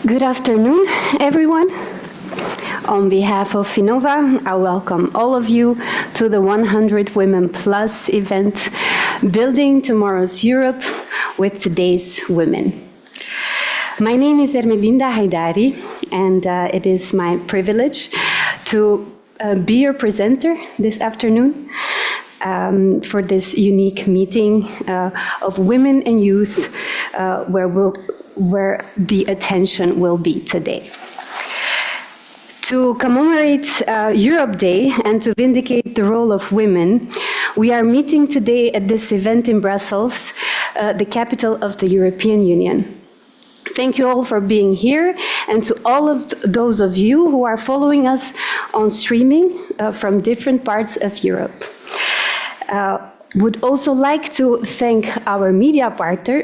Good afternoon, everyone. On behalf of Finova, I welcome all of you to the 100 Women Plus event, Building Tomorrow's Europe with Today's Women. My name is Ermelinda Haidari, and it is my privilege to be your presenter this afternoon for this unique meeting of women and youth where the attention will be today. To commemorate Europe Day and to vindicate the role of women, we are meeting today at this event in Brussels, the capital of the European Union. Thank you all for being here, and to all of those of you who are following us on streaming from different parts of Europe. Would also like to thank our media partner,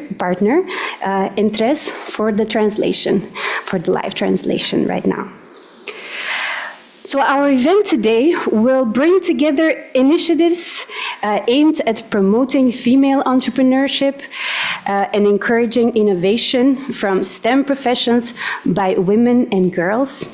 Entres, for the translation, for the live translation right now. So our event today will bring together initiatives aimed at promoting female entrepreneurship and encouraging innovation from STEM professions by women and girls,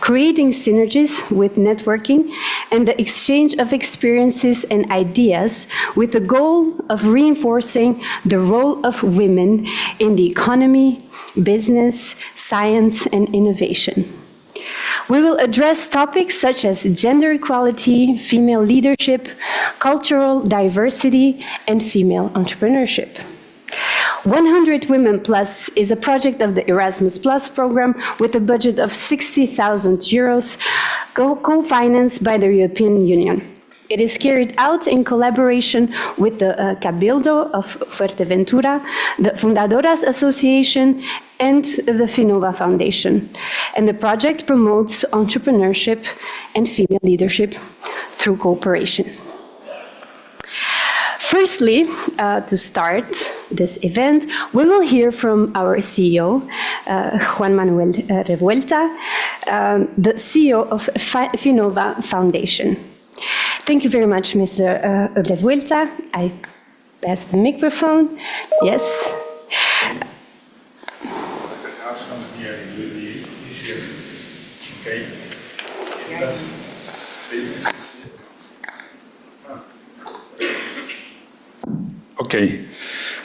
creating synergies with networking and the exchange of experiences and ideas with the goal of reinforcing the role of women in the economy, business, science, and innovation. We will address topics such as gender equality, female leadership, cultural diversity, and female entrepreneurship. 100 Women Plus is a project of the Erasmus Plus program with a budget of 60,000 euros, co-financed by the European Union. It is carried out in collaboration with the Cabildo of Fuerteventura, the Fundadoras Association, and the Finova Foundation. And the project promotes entrepreneurship and female leadership through cooperation. Firstly, to start this event, we will hear from our CEO, Juan Manuel Revuelta, the CEO of Finova Foundation. Thank you very much, Mr. Revuelta. I pass the microphone. Yes.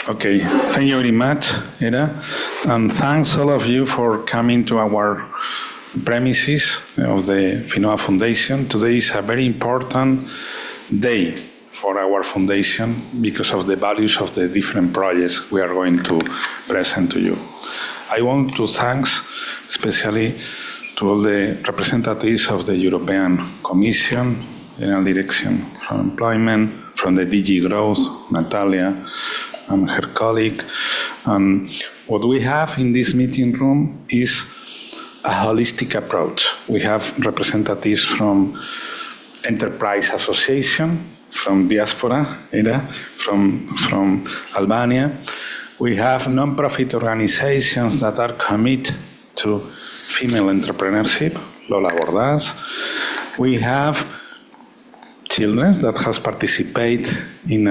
Okay. Thank you very much, Era, and thanks all of you for coming to our premises of the Finova Foundation. Today is a very important day for our foundation because of the values of the different projects we are going to present to you. I want to thank especially to all the representatives of the European Commission, General Direction for Employment, from the DG Growth, Natalia, and her colleague. And what we have in this meeting room is a holistic approach. We have representatives from Enterprise Association, from Diaspora, from Albania. We have non-profit organizations that are committed to female entrepreneurship, Lola Bordas. We have children that has participated in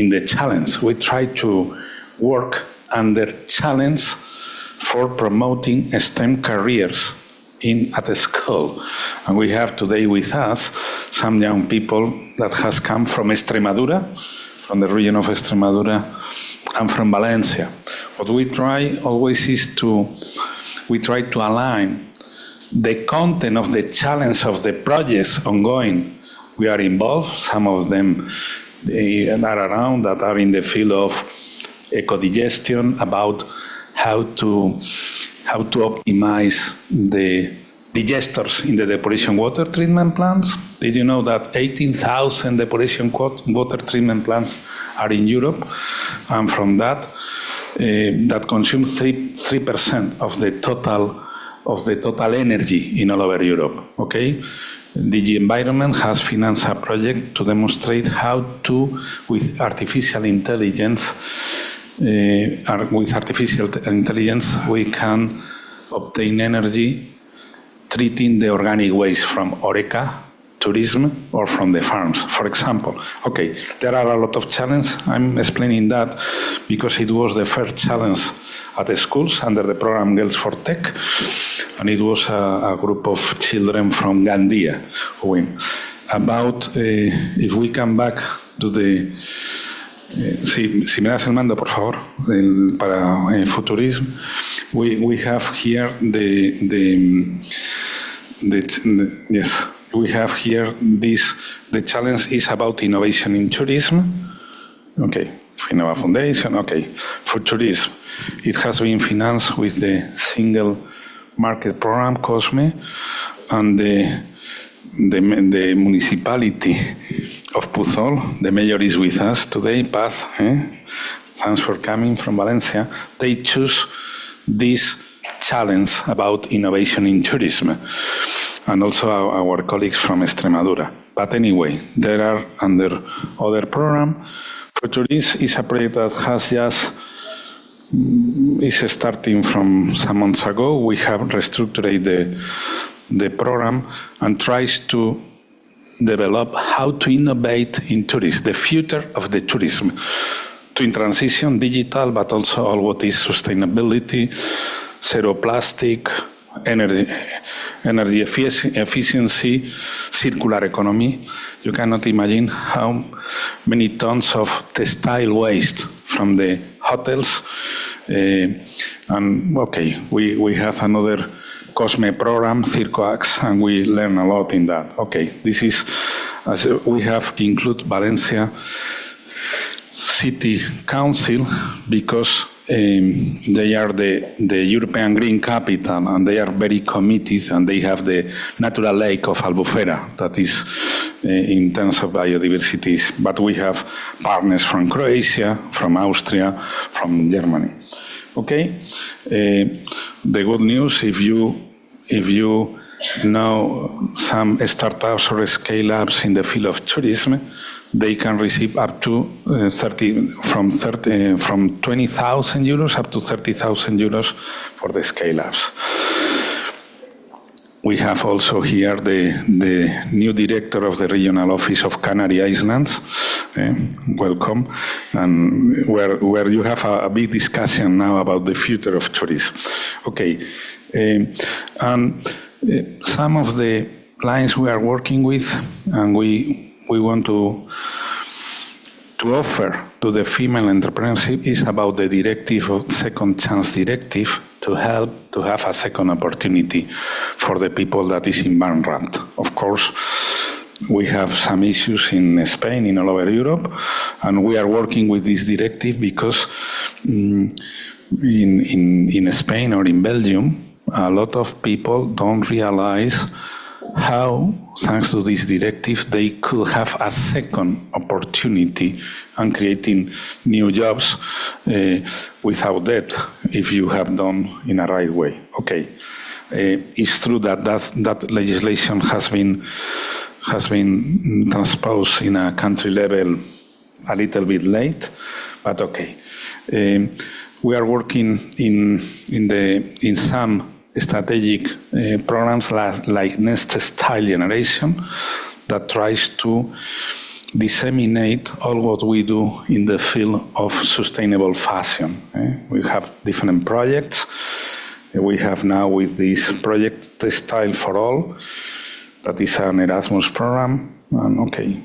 the challenge. We try to work under challenge for promoting STEM careers at a school. And we have today with us some young people that has come from Extremadura, from the region of Extremadura, and from Valencia. What we try always is we try to align the content of the challenge of the projects ongoing. We are involved, some of them are around that are in the field of eco-digestion, about how to optimize the digesters in the depuration water treatment plants. Did you know that 18,000 depuration water treatment plants are in Europe? And from that consumes 3% of the total energy in all over Europe, okay? DG Environment has financed a project to demonstrate how to, with artificial intelligence, we can obtain energy treating the organic waste from Oreca, tourism, or from the farms, for example. Okay, there are a lot of challenges. I'm explaining that because it was the first challenge at the schools under the program Girls for Tech. And it was a group of children from Gandia who win. About, if we come back to the... si me das el mando, por favor, para Futurism. We have here yes, we have here this, the challenge is about innovation in tourism. Okay, Finova Foundation, okay. For tourism, it has been financed with the single market program, COSME, and the municipality of Puzol. The mayor is with us today, Paz. Thanks for coming from Valencia. They choose this challenge about innovation in tourism, and also our colleagues from Extremadura. But anyway, there are under other program. For tourism is a project that has just is starting from some months ago. We have restructured the program and tries to develop how to innovate in tourism, the future of the tourism, to in transition digital, but also all what is sustainability, zero plastic, energy efficiency, circular economy. You cannot imagine how many tons of textile waste from the hotels. And okay, we have another COSME program, CircoAx, and we learn a lot in that. Okay, this is, as we have included Valencia City Council because they are the European Green Capital and they are very committed and they have the natural lake of Albufera that is in terms of biodiversity. But we have partners from Croatia, from Austria, from Germany. Okay, the good news, if you know some startups or scale-ups in the field of tourism, they can receive up to from 20,000 euros up to 30,000 euros for the scale-ups. We have also here the new director of the regional office of Canary Islands. Welcome, and where you have a big discussion now about the future of tourism. Okay, and some of the lines we are working with, and we want to offer to the female entrepreneurship is about the directive of Second Chance Directive to help to have a second opportunity for the people that is in bankrupt. Of course, we have some issues in Spain, in all over Europe, and we are working with this directive because in Spain or in Belgium, a lot of people don't realize how, thanks to this directive, they could have a second opportunity and creating new jobs without debt if you have done in a right way. Okay, it's true that that legislation has been transposed in a country level a little bit late, but okay. We are working in some strategic programs like Next Style Generation that tries to disseminate all what we do in the field of sustainable fashion. We have different projects. We have now with this project Textile for All, that is an Erasmus program, and okay,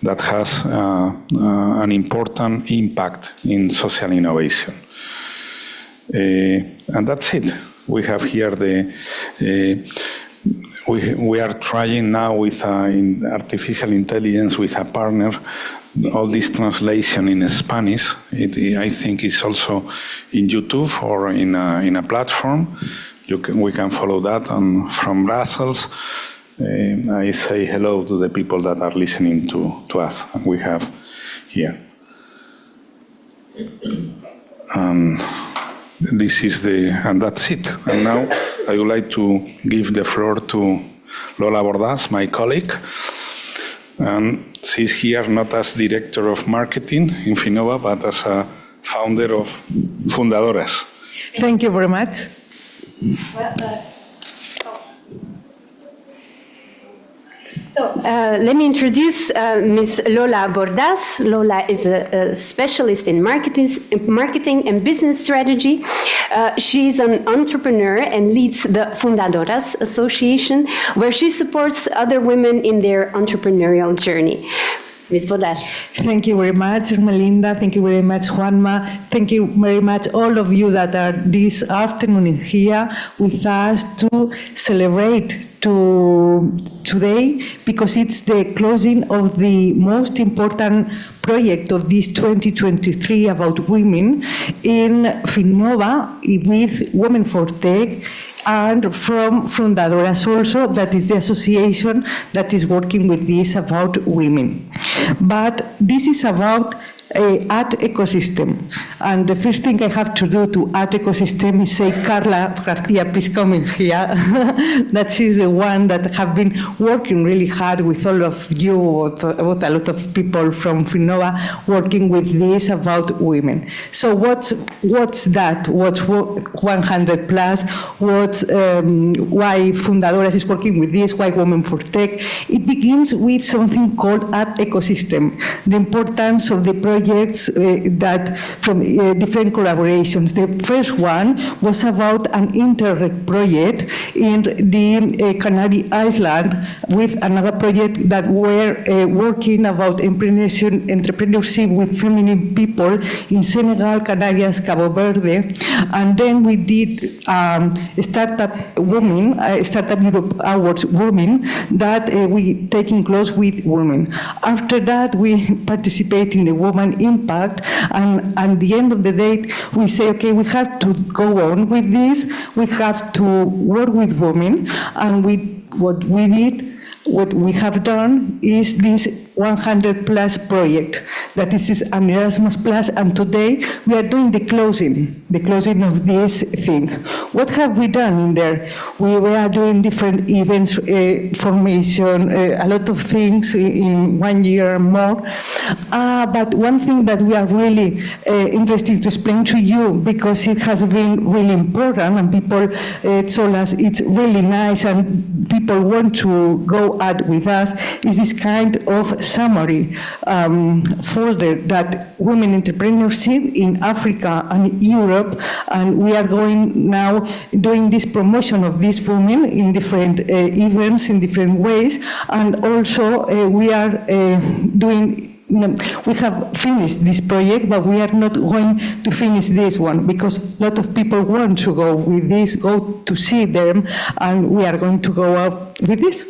that has an important impact in social innovation. And that's it. We have here we are trying now with in artificial intelligence with a partner, all this translation in Spanish. I think it's also in YouTube or in a platform. We can follow that. And from Brussels, I say hello to the people that are listening to us. We have here. This is and that's it. And now I would like to give the floor to Lola Bordas, my colleague. And she's here not as director of marketing in Finova, but as a founder of Fundadoras. Thank you very much. Let me introduce Ms. Lola Bordas. Lola is a specialist in marketing and business strategy. She's an entrepreneur and leads the Fundadoras Association, where she supports other women in their entrepreneurial journey. Ms. Bordas. Thank you very much, Melinda. Thank you very much, Juanma. Thank you very much, all of you that are this afternoon here with us to celebrate today, because it's the closing of the most important project of this 2023 about women in Finnova with Women for Tech, and from Fundadoras also, that is the association that is working with this about women. But this is about art ecosystem. And the first thing I have to do to art ecosystem is say, Carla Garcia, please come in here. That she's the one that have been working really hard with all of you, with a lot of people from Finnova, working with this about women. So what's that? What's 100 plus? Why Fundadoras is working with this? Why Women for Tech? It begins with something called art ecosystem, the importance of the projects that from different collaborations. The first one was about an Interreg project in the Canary Island with another project that were working about entrepreneurship with feminine people in Senegal, Canarias, Cabo Verde. And then we did Startup Europe Awards Women that we taking close with women. After that, we participate in the Women Impact, and at the end of the day, we say, okay, we have to go on with this. We have to work with women, and what we have done is this 100 plus project, that is an Erasmus Plus, and today we are doing the closing of this thing. What have we done in there? We were doing different events, formation, a lot of things in 1 year or more. But one thing that we are really interested to explain to you, because it has been really important, and people told us it's really nice and people want to go out with us, is this kind of summary folder that women entrepreneurship in Africa and Europe, and we are going now doing this promotion of these women in different events in different ways, and also we are we have finished this project, but we are not going to finish this one because a lot of people want to go with this, go to see them, and we are going to go out with this.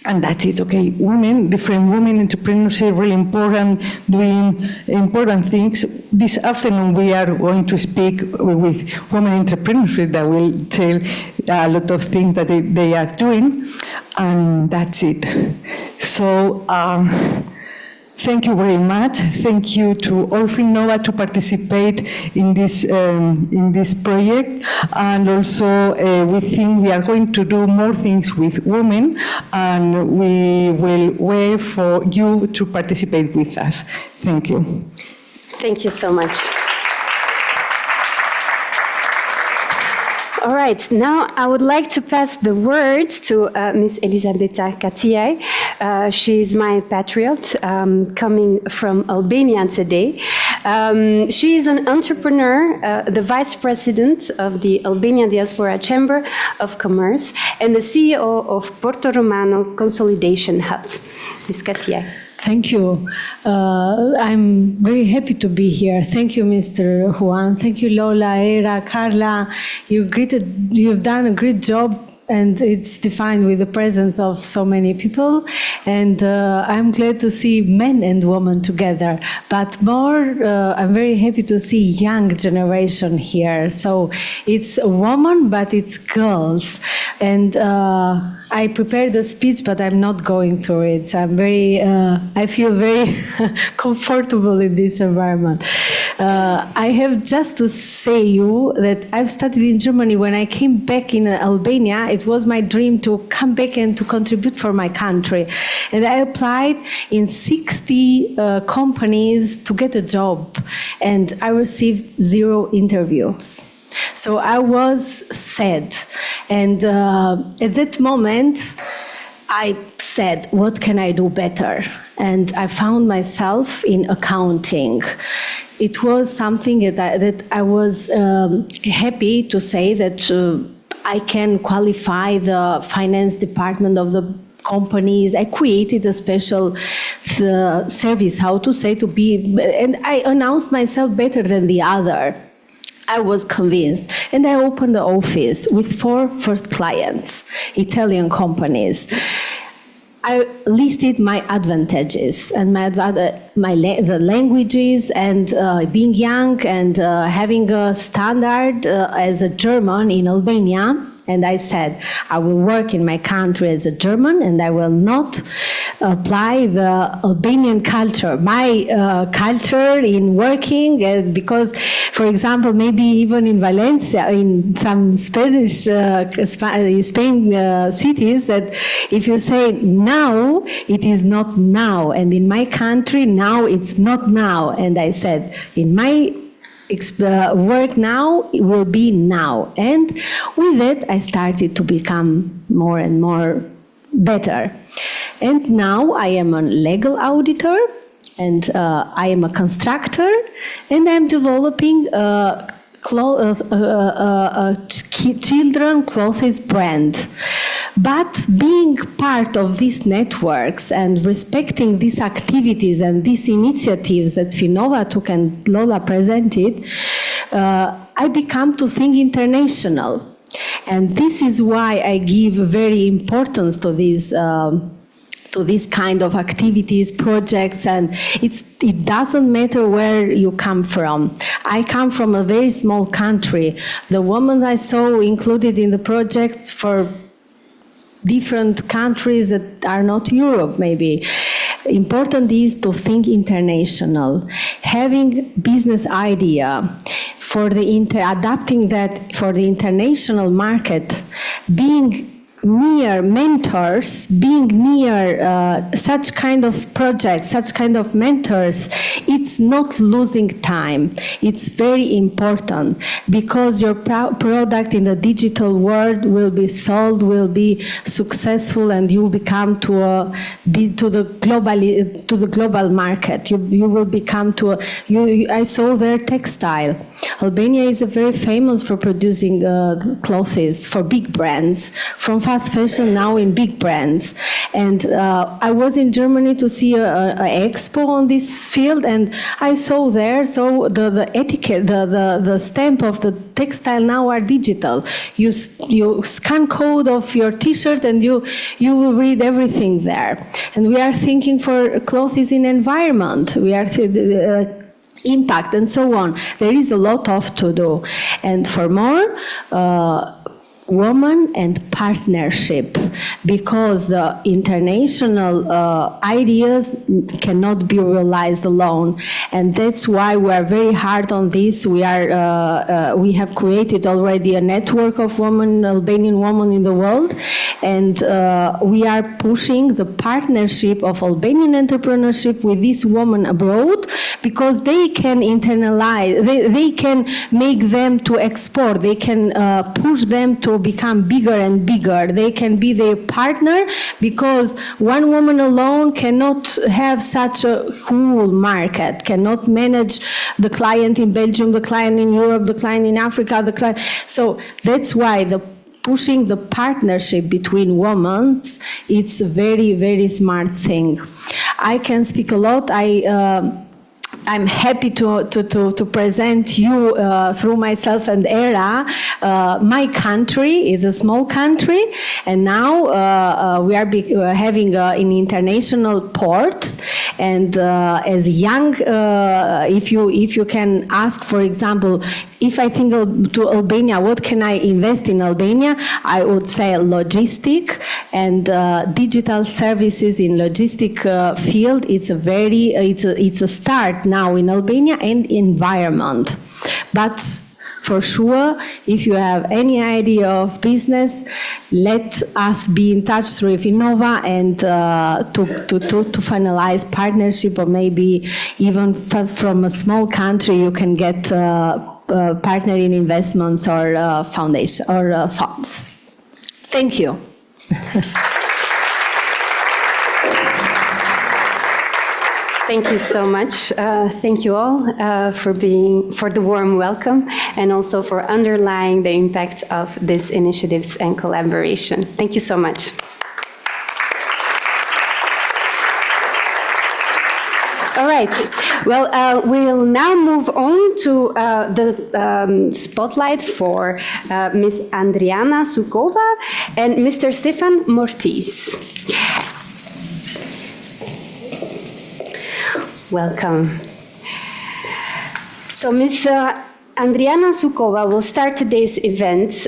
And that's it, okay. Women, different women entrepreneurship, really important, doing important things. This afternoon we are going to speak with women entrepreneurship that will tell a lot of things that they are doing, and that's it. So, thank you very much. Thank you to all Finnova to participate in this project, and also we think we are going to do more things with women, and we will wait for you to participate with us. Thank you. Thank you so much. All right, now I would like to pass the word to Ms. Elisabeta Katiai. She's my patriot, coming from Albania today. She is an entrepreneur, the vice president of the Albanian Diaspora Chamber of Commerce, and the CEO of Porto Romano Consolidation Hub. Ms. Katiai. Thank you. I'm very happy to be here. Thank you, Mr. Juan. Thank you, Lola, Era, Carla. You've done a great job, and it's defined with the presence of so many people. And I'm glad to see men and women together. But more, I'm very happy to see young generation here. So it's a woman, but it's girls. And I prepared a speech, but I'm not going to read. So I feel very comfortable in this environment. I have just to say you that I've studied in Germany. When I came back in Albania, it was my dream to come back and to contribute for my country. And I applied in 60 companies to get a job, and I received 0 interviews. So I was sad. And at that moment, I said, what can I do better? And I found myself in accounting. It was something that I was happy to say that I can qualify the finance department of the companies. I created a special service, how to say, to be, and I announced myself better than the other. I was convinced, and I opened the office with 4 first clients, Italian companies. I listed my advantages and the languages and being young and having a standard as a German in Albania. And I said, I will work in my country as a German and I will not apply the Albanian culture, my culture in working, because, for example, maybe even in Valencia, in some Spanish, Spain cities, that if you say now, it is not now. And in my country, now it's not now. And I said, in my work now, it will be now. And with that, I started to become more and more better. And now I am a legal auditor, and I am a constructor, and I'm developing a children clothes brand. But being part of these networks and respecting these activities and these initiatives that Finova took and Lola presented, I become to think international. And this is why I give very importance to these kind of activities, projects, and it doesn't matter where you come from. I come from a very small country. The women I saw included in the project for different countries that are not Europe, maybe. Important is to think international. Having business idea for adapting that for the international market, being near mentors, being near such kind of projects, such kind of mentors, it's not losing time. It's very important because your product in the digital world will be sold, will be successful, and you will become to the global market. You will become I saw their textile. Albania is very famous for producing clothes for big brands, from fast fashion now in big brands. And I was in Germany to see an expo on this field, and I saw there, so the etiquette, the stamp of the textile now are digital. You scan code of your t-shirt and you will read everything there. And we are thinking for clothes in environment. We are impact and so on. There is a lot of to do. And for more, woman and partnership, because the international ideas cannot be realized alone, and that's why we are very hard on this. We have created already a network of Albanian women in the world, and we are pushing the partnership of Albanian entrepreneurship with these women abroad, because they can internalize, they can make them to export, they can push them to become bigger and bigger. They can be their partner, because one woman alone cannot have such a whole market, cannot manage the client in Belgium, the client in Europe, the client in Africa, the client. So that's why pushing the partnership between women, it's a very, very smart thing. I can speak a lot. I'm happy to present you through myself and Era. My country is a small country, and now we are having an international port. And as young, if you can ask, for example, if I think to Albania, what can I invest in Albania? I would say logistic and digital services in logistic field. It's a start now in Albania, and environment. But for sure, if you have any idea of business, let us be in touch through Finova and to finalize partnership, or maybe even from a small country you can get partner in investments or foundation or funds. Thank you. Thank you so much. Thank you all for the warm welcome and also for underlying the impact of these initiatives and collaboration. Thank you so much. All right. Well, we'll now move on to the spotlight for Ms. Adriana Suková and Mr. Stefan Mortis. Welcome. So Ms. Adriana Suková will start today's event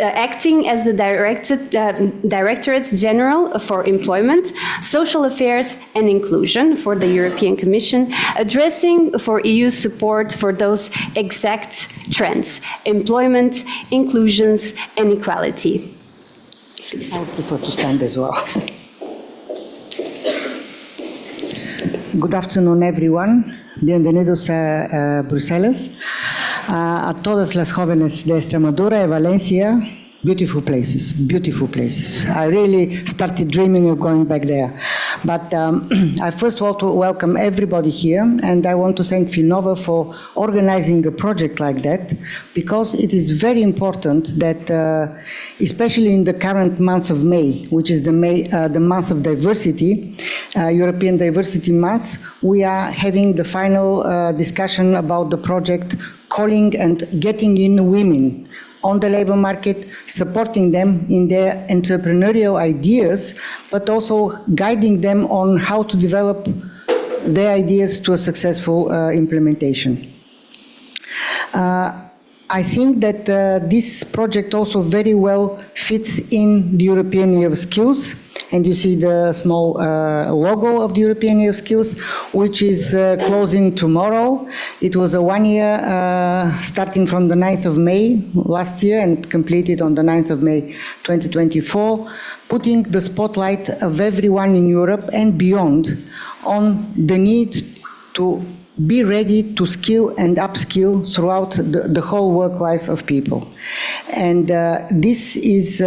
acting as the Directorate General for Employment, Social Affairs and Inclusion for the European Commission, addressing for EU support for those exact trends: employment, inclusions and equality. Please. I prefer to stand as well. Good afternoon, everyone. Bienvenidos a Bruselas. A todas las jóvenes de Extremadura y Valencia, beautiful places, beautiful places. I really started dreaming of going back there. But I first want to welcome everybody here, and I want to thank Finnova for organizing a project like that, because it is very important that, especially in the current month of May, which is the month of diversity, European Diversity Month, we are having the final discussion about the project calling and getting in women on the labor market, supporting them in their entrepreneurial ideas, but also guiding them on how to develop their ideas to a successful implementation. I think that this project also very well fits in the European Year of Skills, and you see the small logo of the European Year of Skills, which is closing tomorrow. It was a 1 year starting from the 9th of May last year and completed on the 9th of May 2024, putting the spotlight of everyone in Europe and beyond on the need to be ready to skill and upskill throughout the whole work life of people. And this is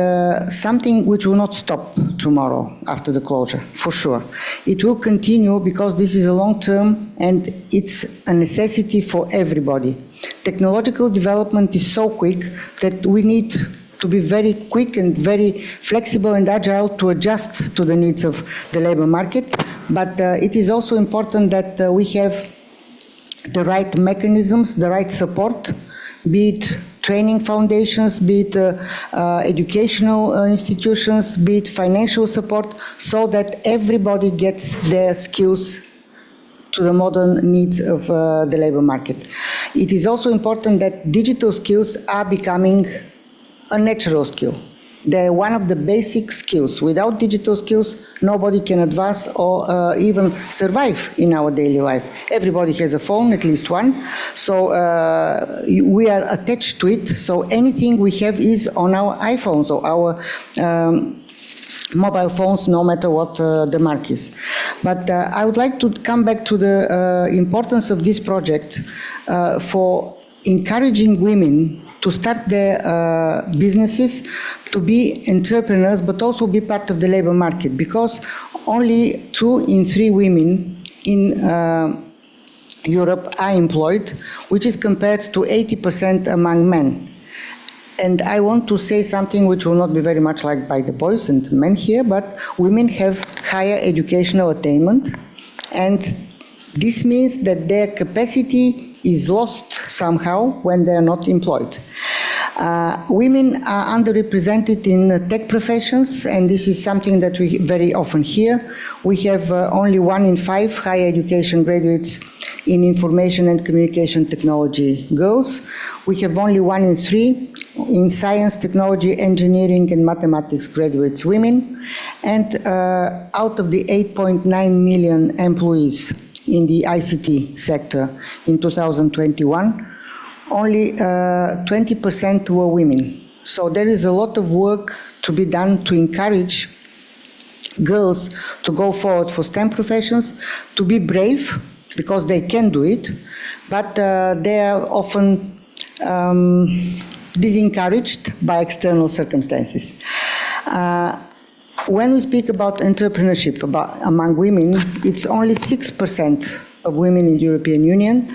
something which will not stop tomorrow after the closure, for sure. It will continue because this is a long term and it's a necessity for everybody. Technological development is so quick that we need to be very quick and very flexible and agile to adjust to the needs of the labor market. But it is also important that we have the right mechanisms, the right support, be it training foundations, be it educational institutions, be it financial support, so that everybody gets their skills to the modern needs of the labor market. It is also important that digital skills are becoming a natural skill. They're one of the basic skills. Without digital skills, nobody can advance or even survive in our daily life. Everybody has a phone, at least one, so we are attached to it, so anything we have is on our iPhones or our mobile phones, no matter what the mark is. But I would like to come back to the importance of this project for encouraging women to start their businesses, to be entrepreneurs, but also be part of the labor market, because only 2 in 3 women in Europe are employed, which is compared to 80% among men. And I want to say something which will not be very much liked by the boys and men here, but women have higher educational attainment, and this means that their capacity is lost somehow when they are not employed. Women are underrepresented in tech professions, and this is something that we very often hear. We have only 1 in 5 higher education graduates in information and communication technology girls. We have only 1 in 3 in science, technology, engineering and mathematics graduates women. And out of the 8.9 million employees in the ICT sector in 2021, only 20% were women. So there is a lot of work to be done to encourage girls to go forward for STEM professions, to be brave, because they can do it, but they are often disencouraged by external circumstances. when we speak about entrepreneurship among women, it's only 6% of women in the European Union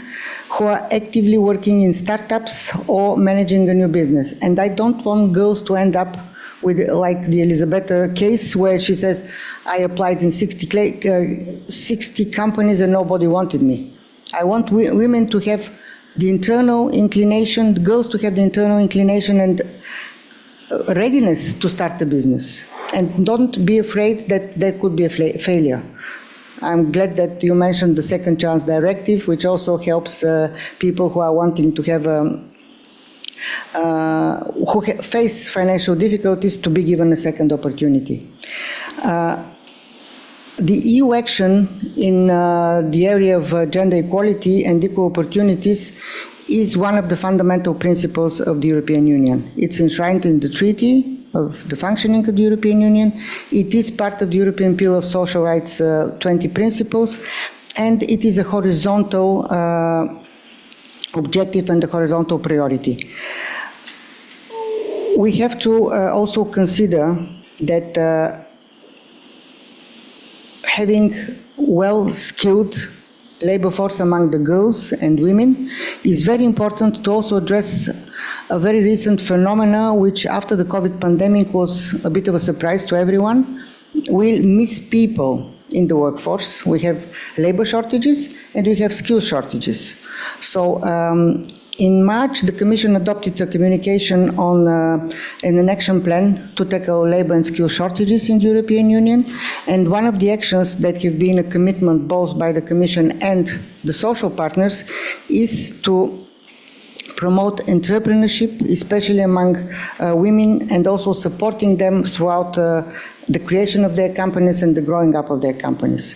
who are actively working in startups or managing a new business. And I don't want girls to end up with like the Elisabetta case where she says, I applied in 60 companies and nobody wanted me. I want women to have the internal inclination, girls to have the internal inclination and readiness to start a business. And don't be afraid that there could be a failure. I'm glad that you mentioned the Second Chance Directive, which also helps people who are wanting to have who face financial difficulties to be given a second opportunity. The EU action in the area of gender equality and equal opportunities is one of the fundamental principles of the European Union. It's enshrined in the Treaty of the functioning of the European Union. It is part of the European Pillar of Social Rights 20 principles, and it is a horizontal objective and a horizontal priority. We have to also consider that having well-skilled labor force among the girls and women is very important to also address a very recent phenomena which after the COVID pandemic was a bit of a surprise to everyone. We miss people in the workforce. We have labor shortages and we have skill shortages. So in March, the Commission adopted a communication on an action plan to tackle labor and skill shortages in the European Union. And one of the actions that have been a commitment both by the Commission and the social partners is to promote entrepreneurship, especially among women, and also supporting them throughout the creation of their companies and the growing up of their companies.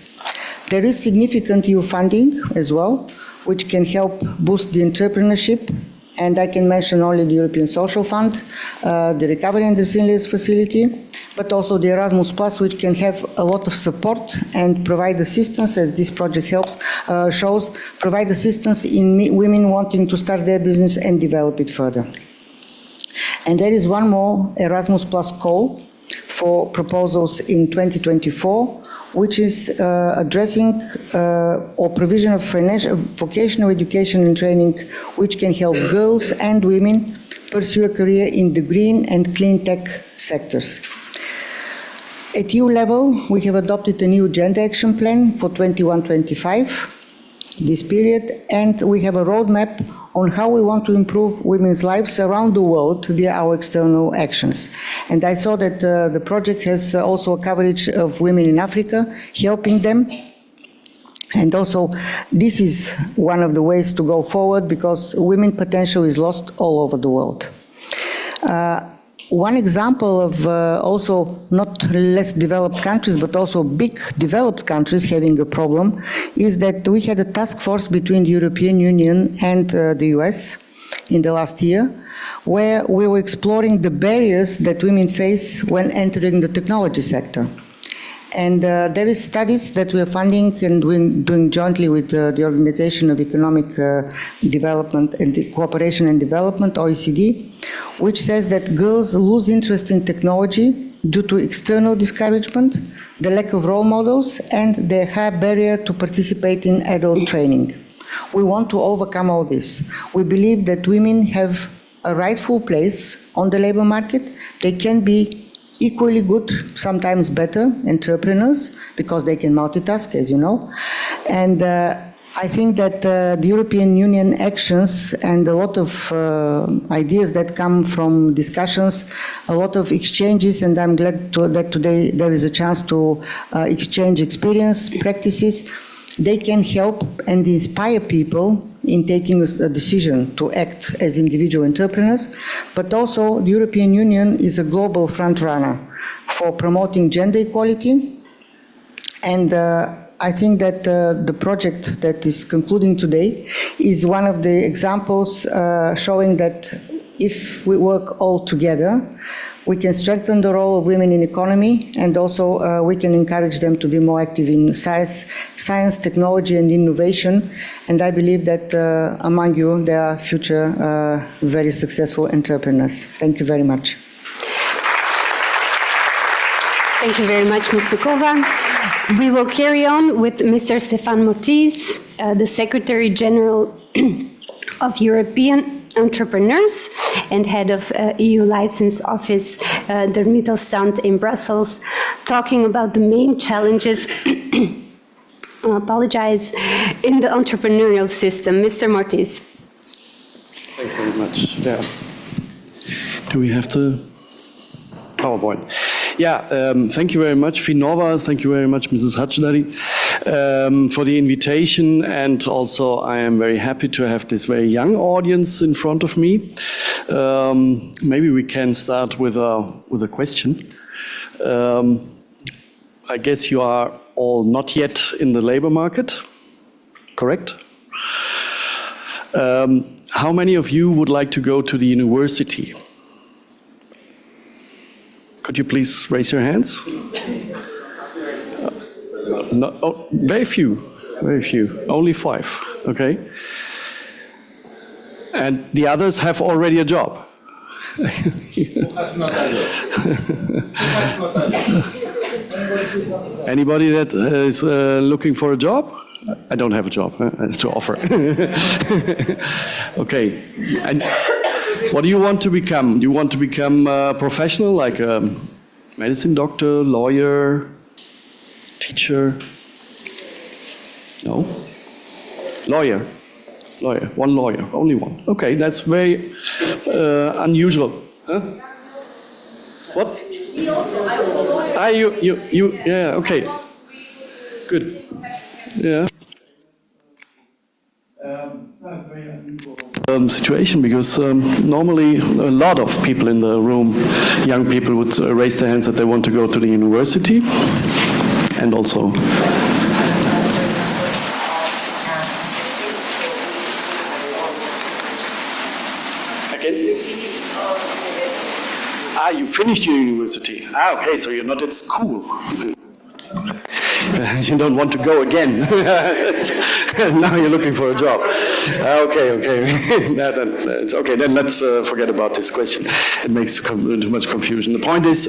There is significant EU funding as well, which can help boost the entrepreneurship, and I can mention only the European Social Fund, the Recovery and Resilience Facility, but also the Erasmus Plus, which can have a lot of support and provide assistance, as this project shows, provide assistance in women wanting to start their business and develop it further. And there is one more Erasmus Plus call for proposals in 2024, which is addressing or provision of vocational education and training, which can help girls and women pursue a career in the green and clean tech sectors. At EU level, we have adopted a new gender action plan for 21-25, this period, and we have a roadmap on how we want to improve women's lives around the world via our external actions. And I saw that the project has also a coverage of women in Africa, helping them. And also, this is one of the ways to go forward because women potential is lost all over the world. One example of also not less developed countries, but also big developed countries having a problem is that we had a task force between the European Union and the US in the last year, where we were exploring the barriers that women face when entering the technology sector. And there is studies that we are funding and doing jointly with the Organization of Economic Development and Cooperation and Development, OECD, which says that girls lose interest in technology due to external discouragement, the lack of role models, and the high barrier to participate in adult training. We want to overcome all this. We believe that women have a rightful place on the labor market. They can be equally good, sometimes better, entrepreneurs, because they can multitask, as you know. And I think that the European Union actions and a lot of ideas that come from discussions, a lot of exchanges, and I'm glad that today there is a chance to exchange experience, practices. They can help and inspire people in taking a decision to act as individual entrepreneurs, but also the European Union is a global frontrunner for promoting gender equality. And I think that the project that is concluding today is one of the examples showing that if we work all together, we can strengthen the role of women in economy, and also we can encourage them to be more active in science, technology, and innovation. And I believe that among you, there are future very successful entrepreneurs. Thank you very much. Thank you very much, Ms. Sukova. We will carry on with Mr. Stefan Mortiz, the Secretary General of European Entrepreneurs and head of EU License Office, Der Mittelstand in Brussels, talking about the main challenges I apologize, in the entrepreneurial system. Mr. Mortiz. Thank you very much. Yeah. Do we have the PowerPoint? Yeah, thank you very much, Finova. Thank you very much, Mrs. Hachdari, for the invitation. And also, I am very happy to have this very young audience in front of me. Maybe we can start with a question. I guess you are all not yet in the labor market, correct? How many of you would like to go to the university? Could you please raise your hands? No, oh, very few, only 5, okay. And the others have already a job. Anybody that is looking for a job? I don't have a job to offer. Okay. And what do you want to become? Do you want to become a professional, like a medicine doctor, lawyer, teacher? No? Lawyer. Lawyer. One lawyer. Only one. Okay, that's very unusual. Huh? What? Yeah, okay. Good. Yeah. Situation, because normally a lot of people in the room, young people, would raise their hands that they want to go to the university, and also. Again? Ah, you finished your university. Ah, okay, so you're not at school. You don't want to go again. Now you're looking for a job. Okay. It's okay, then let's forget about this question. It makes too much confusion. The point is,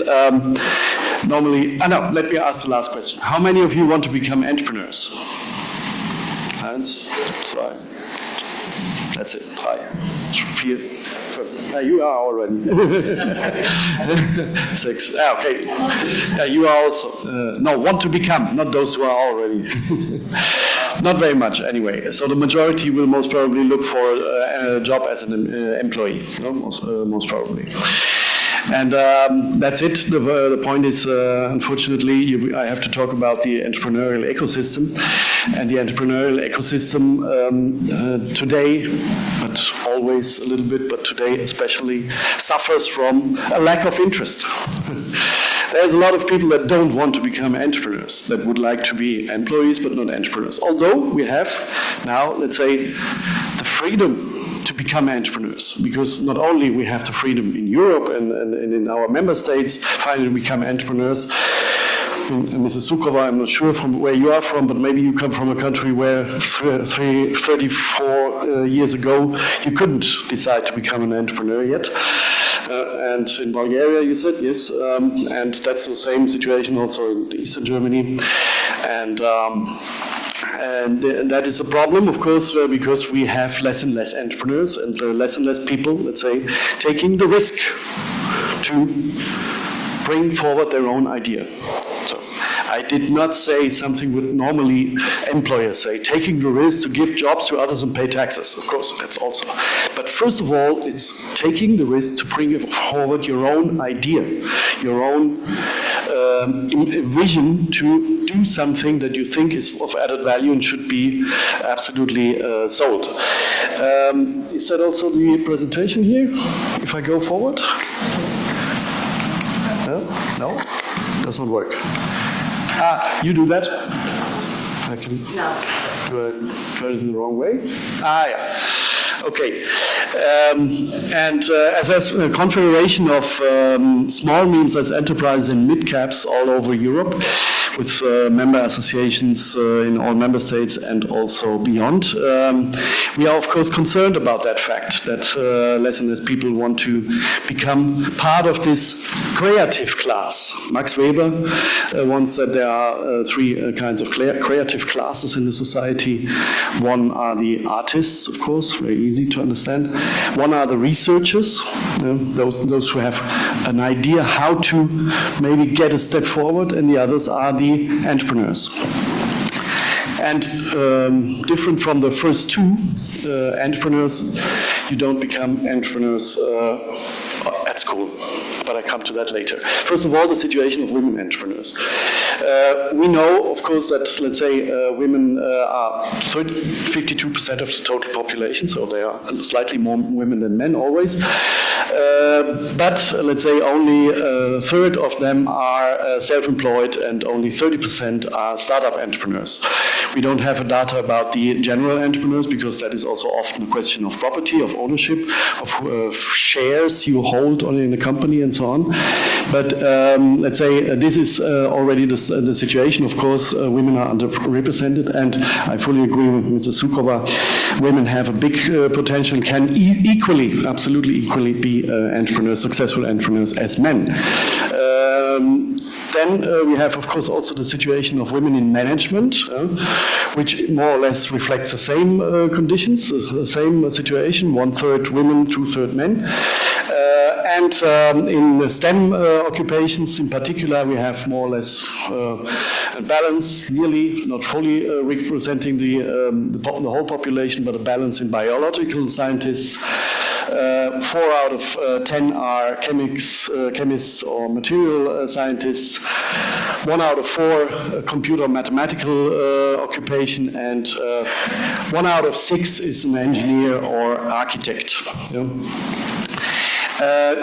normally, no, let me ask the last question. How many of you want to become entrepreneurs? Eins, zwei. That's it. 3, 4, 5. You are already. 6. Okay. Yeah, you are also. No, want to become, not those who are already. Not very much, anyway. So the majority will most probably look for a job as an employee. No? Most probably. And that's it. The point is, unfortunately, I have to talk about the entrepreneurial ecosystem. And the entrepreneurial ecosystem today, but always a little bit, but today especially, suffers from a lack of interest. There's a lot of people that don't want to become entrepreneurs, that would like to be employees but not entrepreneurs. Although we have now, let's say, the freedom to become entrepreneurs, because not only we have the freedom in Europe and in our member states finally become entrepreneurs. And Mrs. Sukova, I'm not sure from where you are from, but maybe you come from a country where 34 years ago you couldn't decide to become an entrepreneur yet. And in Bulgaria, you said, yes, and that's the same situation also in Eastern Germany. And that is a problem, of course, because we have less and less entrepreneurs and less people, let's say, taking the risk to bring forward their own idea. So I did not say something what normally employers say, taking the risk to give jobs to others and pay taxes. Of course, that's also. But first of all, it's taking the risk to bring forward your own idea, your own vision to do something that you think is of added value and should be absolutely sold. Is that also the presentation here? If I go forward? No? Doesn't work. Ah, you do that? I can. No. Do I turn it in the wrong way? Ah, yeah. Okay. As a confederation of small, medium-sized enterprises and mid-caps all over Europe, with member associations in all member states and also beyond. We are, of course, concerned about that fact, that less and less people want to become part of this creative class. Max Weber once said there are three kinds of creative classes in the society. One are the artists, of course, very easy to understand. One are the researchers, those who have an idea how to maybe get a step forward, and the others are the entrepreneurs. And different from the first two, entrepreneurs, you don't become entrepreneurs at school, but I come to that later. First of all, the situation of women entrepreneurs. We know, of course, that, let's say, women are 52% of the total population, so they are slightly more women than men always. But let's say only a third of them are self-employed and only 30% are startup entrepreneurs. We don't have data about the general entrepreneurs because that is also often a question of property, of ownership, of shares you hold in a company and so on. But let's say this is already the situation. Of course, women are underrepresented, and I fully agree with Mrs. Sukova. Women have a big potential, can equally, absolutely equally be entrepreneurs, successful entrepreneurs as men. Then we have, of course, also the situation of women in management, which more or less reflects the same conditions, the same situation, 1/3 women, 2/3 men. And in the STEM occupations in particular, we have more or less a balance, nearly, not fully representing the whole population, but a balance in biological scientists. 4 out of 10 are chemists or material scientists. 1 out of 4 computer mathematical occupation, and 1 out of 6 is an engineer or architect.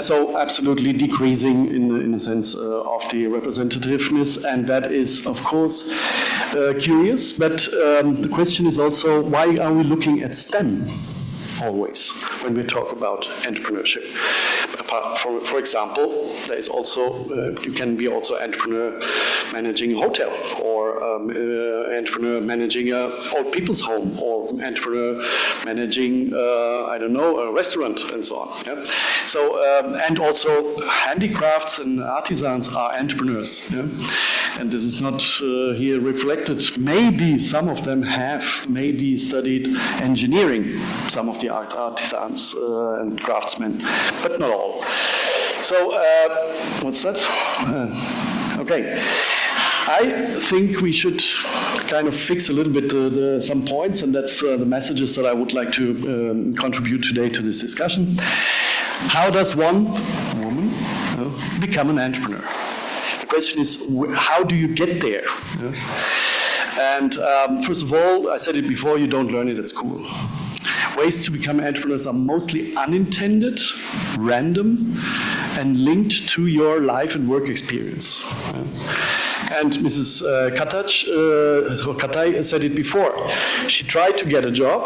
So absolutely decreasing in the sense of the representativeness, and that is, of course, curious. But the question is also, why are we looking at STEM always when we talk about entrepreneurship? Apart from, for example, there is also you can be also entrepreneur managing a hotel, or entrepreneur managing a old people's home, or entrepreneur managing I don't know, a restaurant and so on. Yeah? So and also handicrafts and artisans are entrepreneurs. Yeah? And this is not here reflected. Maybe some of them have maybe studied engineering, some of the artisans and craftsmen, but not all. So, what's that? Okay. I think we should kind of fix a little bit some points, and that's the messages that I would like to contribute today to this discussion. How does one woman become an entrepreneur? The question is, how do you get there? And first of all, I said it before, you don't learn it at school. Ways to become entrepreneurs are mostly unintended, random, and linked to your life and work experience. And Mrs. Katai said it before. She tried to get a job,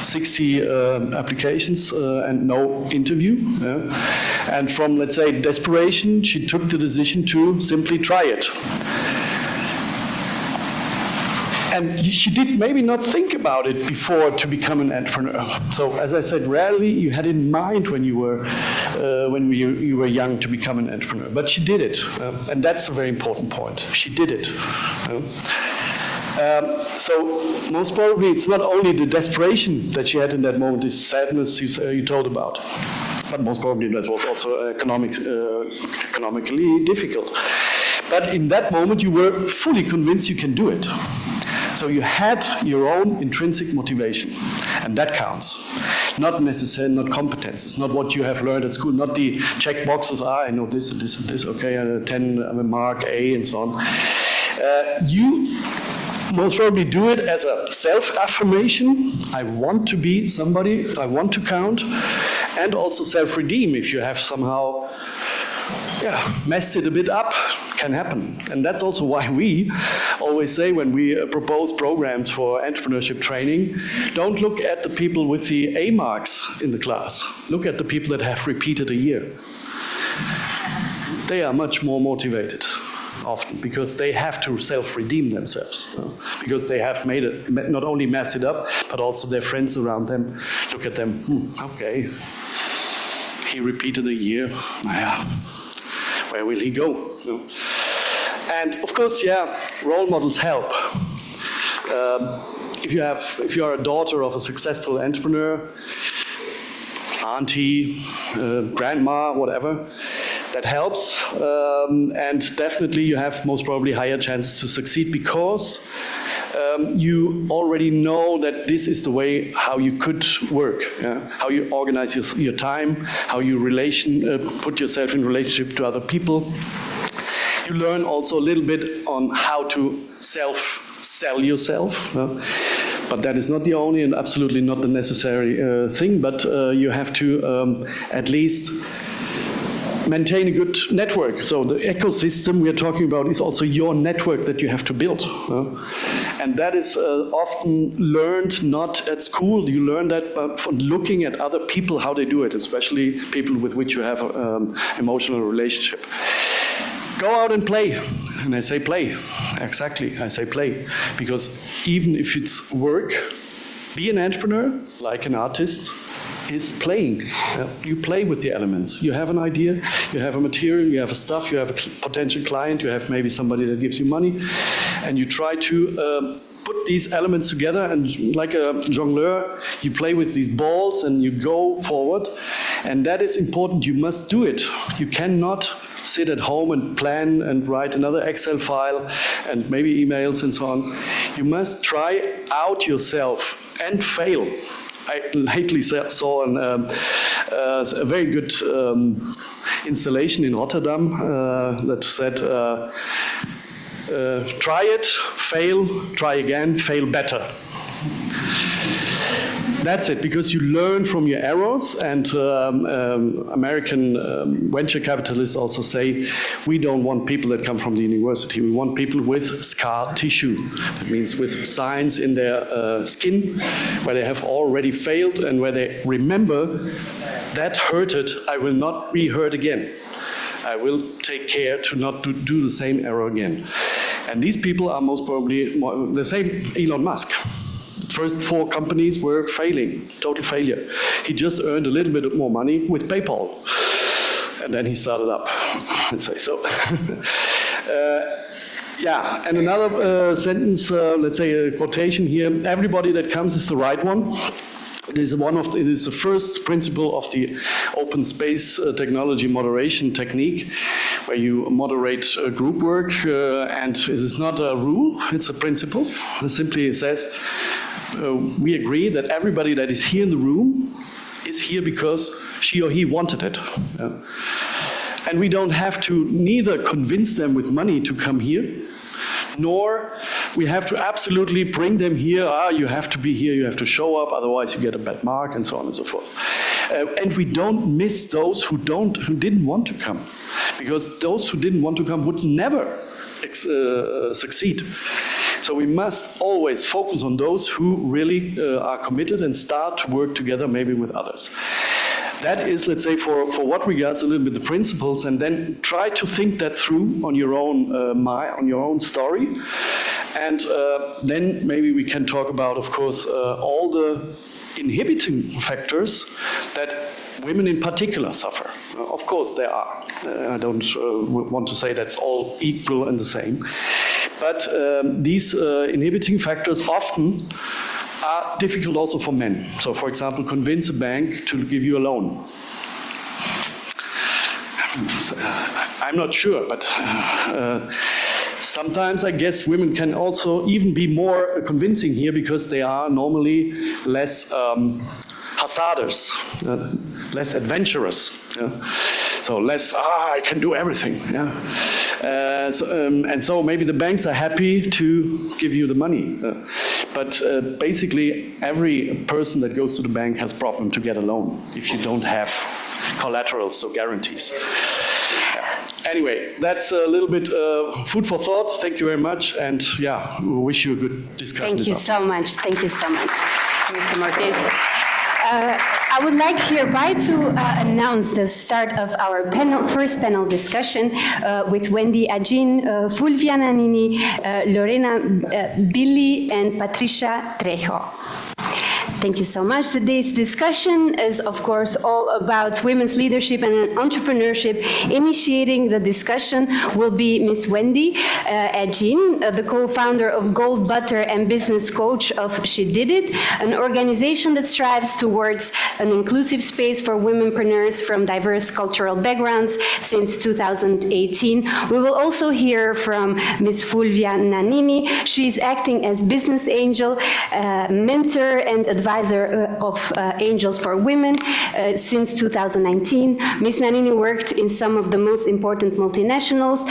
60 applications and no interview. And from, let's say, desperation, she took the decision to simply try it. And she did maybe not think about it before to become an entrepreneur. So, as I said, rarely you had in mind when you were young to become an entrepreneur. But she did it, and that's a very important point. She did it. So most probably it's not only the desperation that she had in that moment, this sadness you told about, but most probably that was also economically difficult. But in that moment you were fully convinced you can do it. So you had your own intrinsic motivation, and that counts. Not necessarily, not competence. It's not what you have learned at school, not the check boxes, I know this and this and this, okay, 10 mark A and so on. You most probably do it as a self-affirmation. I want to be somebody, I want to count, and also self-redeem if you have somehow messed it a bit up. Can happen. And that's also why we always say when we propose programs for entrepreneurship training, don't look at the people with the A marks in the class. Look at the people that have repeated a year. They are much more motivated. often, because they have to self-redeem themselves, because they have made it, not only messed it up, but also their friends around them look at them, okay, he repeated a year, yeah, where will he go? And of course, yeah, role models help. If you are a daughter of a successful entrepreneur, auntie, grandma, whatever, that helps. And definitely you have most probably higher chances to succeed, because you already know that this is the way how you could work, how you organize your time, how you put yourself in relationship to other people. You learn also a little bit on how to sell yourself. But that is not the only and absolutely not the necessary thing, but you have to at least maintain a good network. So the ecosystem we are talking about is also your network that you have to build. And that is often learned not at school. You learn that but from looking at other people, how they do it, especially people with which you have an emotional relationship. Go out and play. And I say play. Exactly, I say play. Because even if it's work, be an entrepreneur, like an artist, is playing. You play with the elements. You have an idea, you have a material, you have a stuff, you have a potential client, you have maybe somebody that gives you money, and you try to put these elements together, and like a jongleur, you play with these balls and you go forward. And that is important. You must do it. You cannot sit at home and plan and write another Excel file and maybe emails and so on. You must try out yourself and fail. I lately saw a very good installation in Rotterdam that said, try it, fail, try again, fail better. That's it, because you learn from your errors, and American venture capitalists also say, we don't want people that come from the university. We want people with scar tissue. That means with signs in their skin, where they have already failed and where they remember, that hurted, I will not be hurt again. I will take care to not do the same error again. And these people are most probably the same Elon Musk. First 4 companies were failing, total failure. He just earned a little bit more money with PayPal. And then he started up, let's say so. Yeah, and another sentence, let's say a quotation here, everybody that comes is the right one. It is the first principle of the open space technology moderation technique, where you moderate group work, and it is not a rule, it's a principle. It simply says, we agree that everybody that is here in the room is here because she or he wanted it. And we don't have to neither convince them with money to come here, nor we have to absolutely bring them here. You have to be here, you have to show up, otherwise you get a bad mark, and so on and so forth. And we don't miss those who didn't want to come, because those who didn't want to come would never succeed. So we must always focus on those who really are committed and start to work together, maybe with others. That is, let's say, for what regards a little bit the principles, and then try to think that through on your own on your own story. And then maybe we can talk about, of course, all the inhibiting factors that women in particular suffer. Of course there are. I don't want to say that's all equal and the same. But these inhibiting factors often are difficult also for men. So, for example, convince a bank to give you a loan. I'm not sure, but sometimes I guess women can also even be more convincing here, because they are normally less hazardous, less adventurous. So less, I can do everything. And so maybe the banks are happy to give you the money. But basically, every person that goes to the bank has a problem to get a loan if you don't have collaterals, so guarantees. Anyway, that's a little bit food for thought. Thank you very much, and we wish you a good discussion. Thank you so much. Thank you so much, Mr. Marquez. I would like hereby to announce the start of our first panel discussion with Wendy Agin, Fulvia Nannini, Lorena Billy, and Patricia Trejo. Thank you so much. Today's discussion is, of course, all about women's leadership and entrepreneurship. Initiating the discussion will be Ms. Wendy Agin, the co-founder of Gold Butter and business coach of She Did It, an organization that strives towards an inclusive space for womenpreneurs from diverse cultural backgrounds since 2018. We will also hear from Ms. Fulvia Nannini. She is acting as business angel, mentor, and advisor of Angels for Women since 2019. Ms. Nannini worked in some of the most important multinationals,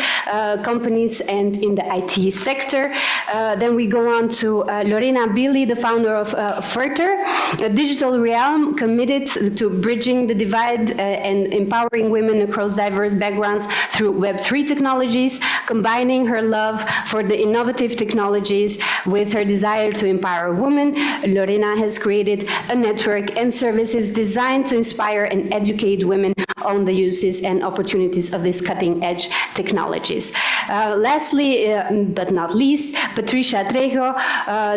companies, and in the IT sector. Then we go on to Lorena Billy, the founder of Furter, a digital realm committed to bridging the divide and empowering women across diverse backgrounds through Web3 technologies, combining her love for the innovative technologies with her desire to empower women. Lorena has created a network and services designed to inspire and educate women on the uses and opportunities of these cutting-edge technologies. Lastly, but not least, Patricia Trejo,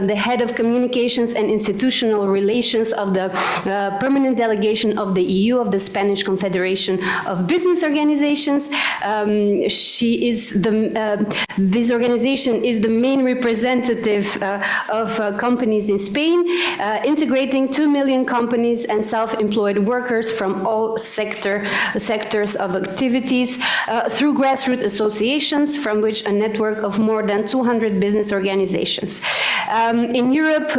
the head of communications and institutional relations of the permanent delegation of the EU of the Spanish Confederation of Business Organizations. She is this organization is the main representative of companies in Spain, integrating 2 million companies and self-employed workers from all sectors of activities through grassroots associations, from which a network of more than 200 business organizations. In Europe,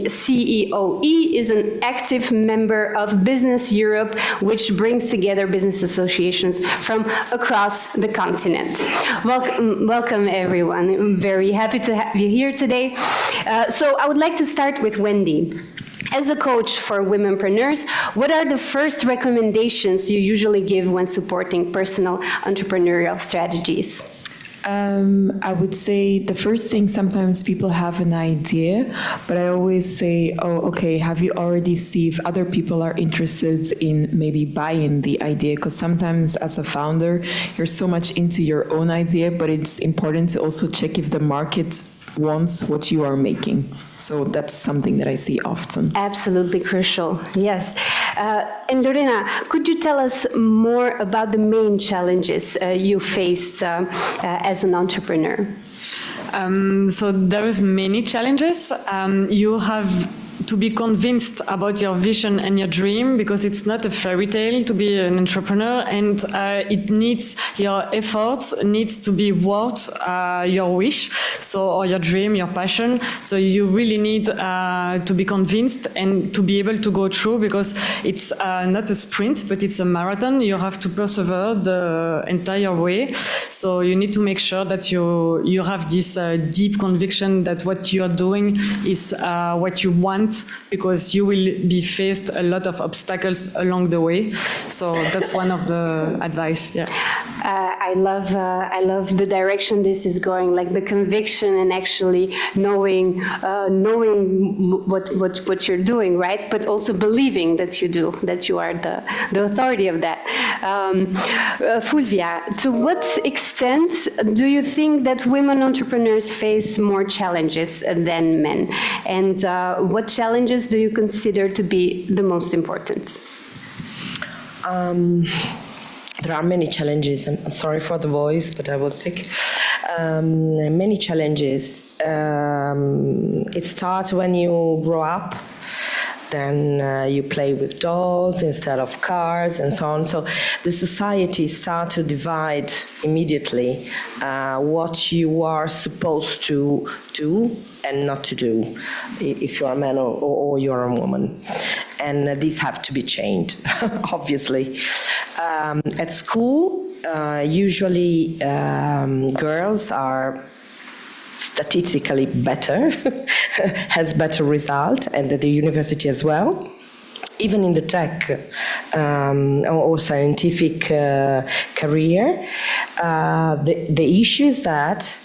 CEOE is an active member of Business Europe, which brings together business associations from across the continent. Welcome everyone. I'm very happy to have you here today. So I would like to start with Wendy. As a coach for womenpreneurs, what are the first recommendations you usually give when supporting personal entrepreneurial strategies? I would say the first thing, sometimes people have an idea, but I always say, oh, okay, have you already seen if other people are interested in maybe buying the idea? Because sometimes as a founder, you're so much into your own idea, but it's important to also check if the market wants what you are making. So that's something that I see often. Absolutely crucial, yes. And Lorena, could you tell us more about the main challenges you faced as an entrepreneur? So there is many challenges. You have to be convinced about your vision and your dream, because it's not a fairy tale to be an entrepreneur, and it needs your efforts, needs to be worth your wish, so, or your dream, your passion. So you really need to be convinced and to be able to go through, because it's not a sprint, but it's a marathon. You have to persevere the entire way. So you need to make sure that you have this deep conviction that what you are doing is what you want, because you will be faced a lot of obstacles along the way. So that's one of the advice. Yeah. I love the direction this is going, like the conviction and actually knowing what you're doing, right? But also believing that you are the authority of that. Fulvia, to what extent do you think that women entrepreneurs face more challenges than men? And what challenges do you consider to be the most important? There are many challenges. I'm sorry for the voice, but I was sick. Many challenges. It starts when you grow up. Then you play with dolls instead of cars and so on. So the society starts to divide immediately what you are supposed to do and not to do if you're a man or you're a woman. And these have to be changed, obviously. At school, usually girls are statistically better, has better result, and at the university as well. Even in the tech or scientific career, the issue is that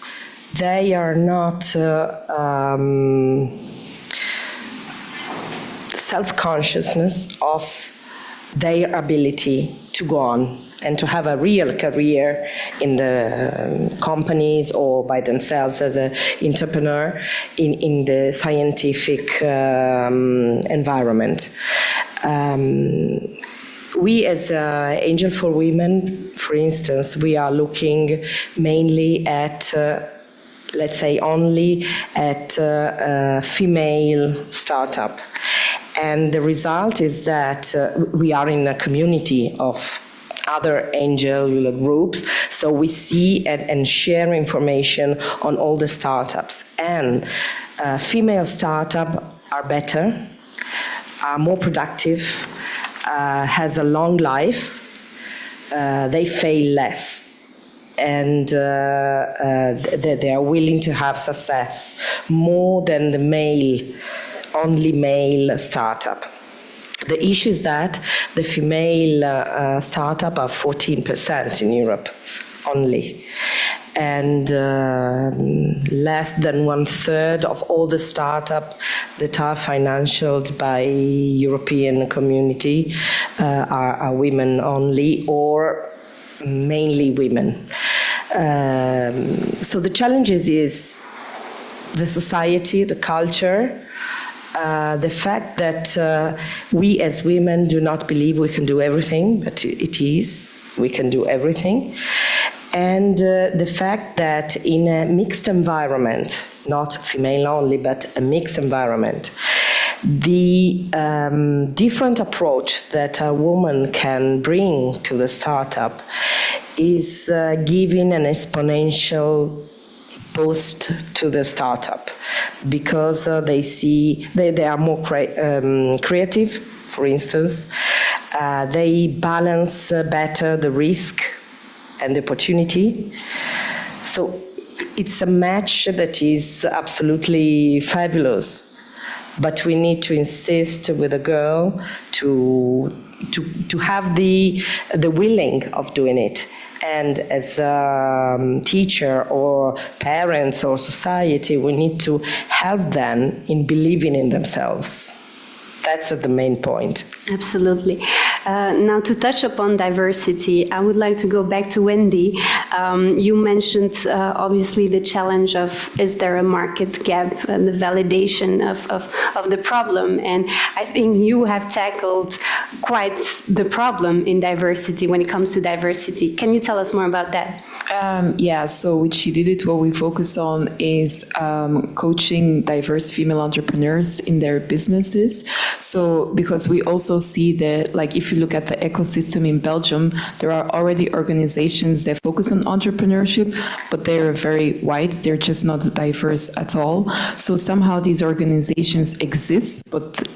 they are not self-consciousness of their ability to go on and to have a real career in the companies or by themselves as an entrepreneur in the scientific environment. We as Angel for Women, for instance, we are looking mainly at let's say only at female startup. And the result is that we are in a community of other angel groups, so we see and share information on all the startups. And female startups are better, are more productive, has a long life, they fail less, and they are willing to have success more than the only male startup. The issue is that the female startup are 14% in Europe only, and less than 1/3 of all the startups that are financed by European community are women only, or mainly women. So the challenges is the society, the culture, the fact that we as women do not believe we can do everything, but we can do everything. And the fact that in a mixed environment, not female only, but a mixed environment, the different approach that a woman can bring to the startup is giving an exponential boost to the startup, because they see they are more creative, for instance. They balance better the risk and the opportunity. So it's a match that is absolutely fabulous. But we need to insist with a girl to have the willing of doing it. And as a teacher or parents or society, we need to help them in believing in themselves. That's the main point. Absolutely. Now, to touch upon diversity, I would like to go back to Wendy. You mentioned, obviously, the challenge of, is there a market gap, and the validation of the problem. And I think you have tackled quite the problem in diversity when it comes to diversity. Can you tell us more about that? Yeah, so with She Did It, what we focus on is coaching diverse female entrepreneurs in their businesses. So because we also see that, like, if you look at the ecosystem in Belgium, there are already organizations that focus on entrepreneurship, but they're very white, they're just not diverse at all. So somehow these organizations exist, but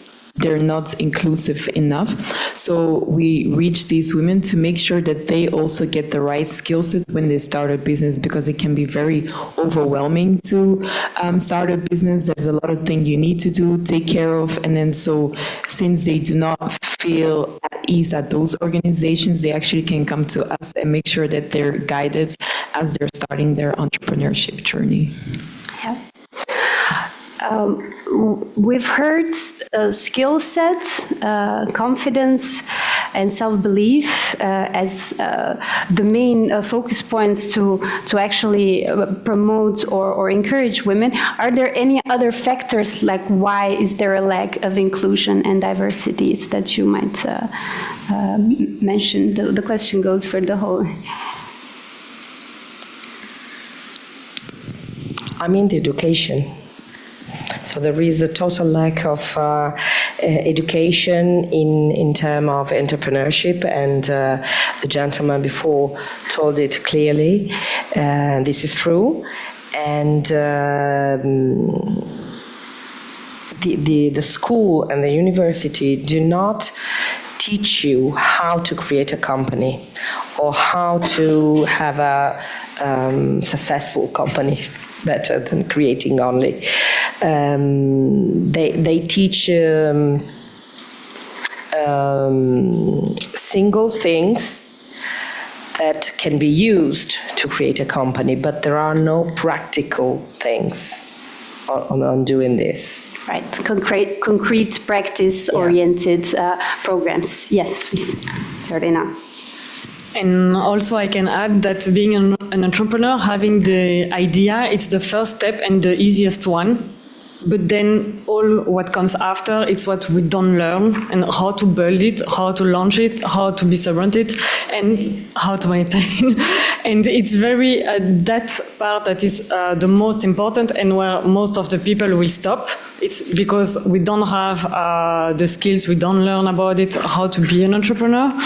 they're not inclusive enough. So we reach these women to make sure that they also get the right skill set when they start a business, because it can be very overwhelming to start a business. There's a lot of things you need to do, take care of, and then so since they do not feel at ease at those organizations, they actually can come to us and make sure that they're guided as they're starting their entrepreneurship journey. Yeah. We've heard skill set, confidence, and self-belief as the main focus points to actually promote or encourage women. Are there any other factors, like why is there a lack of inclusion and diversity, that you might mention? The question goes for the whole. I mean, the education. So there is a total lack of education in terms of entrepreneurship, and the gentleman before told it clearly. This is true, and the school and the university do not teach you how to create a company or how to have a successful company, better than creating only. They teach single things that can be used to create a company, but there are no practical things on doing this. Right, concrete practice-oriented programs. Yes, please, Lorena. And also I can add that being an entrepreneur, having the idea, it's the first step and the easiest one. But then all what comes after, it's what we don't learn, and how to build it, how to launch it, how to be surrounded, and how to maintain. And it's very, that part that is the most important, and where most of the people will stop. It's because we don't have the skills, we don't learn about it, how to be an entrepreneur.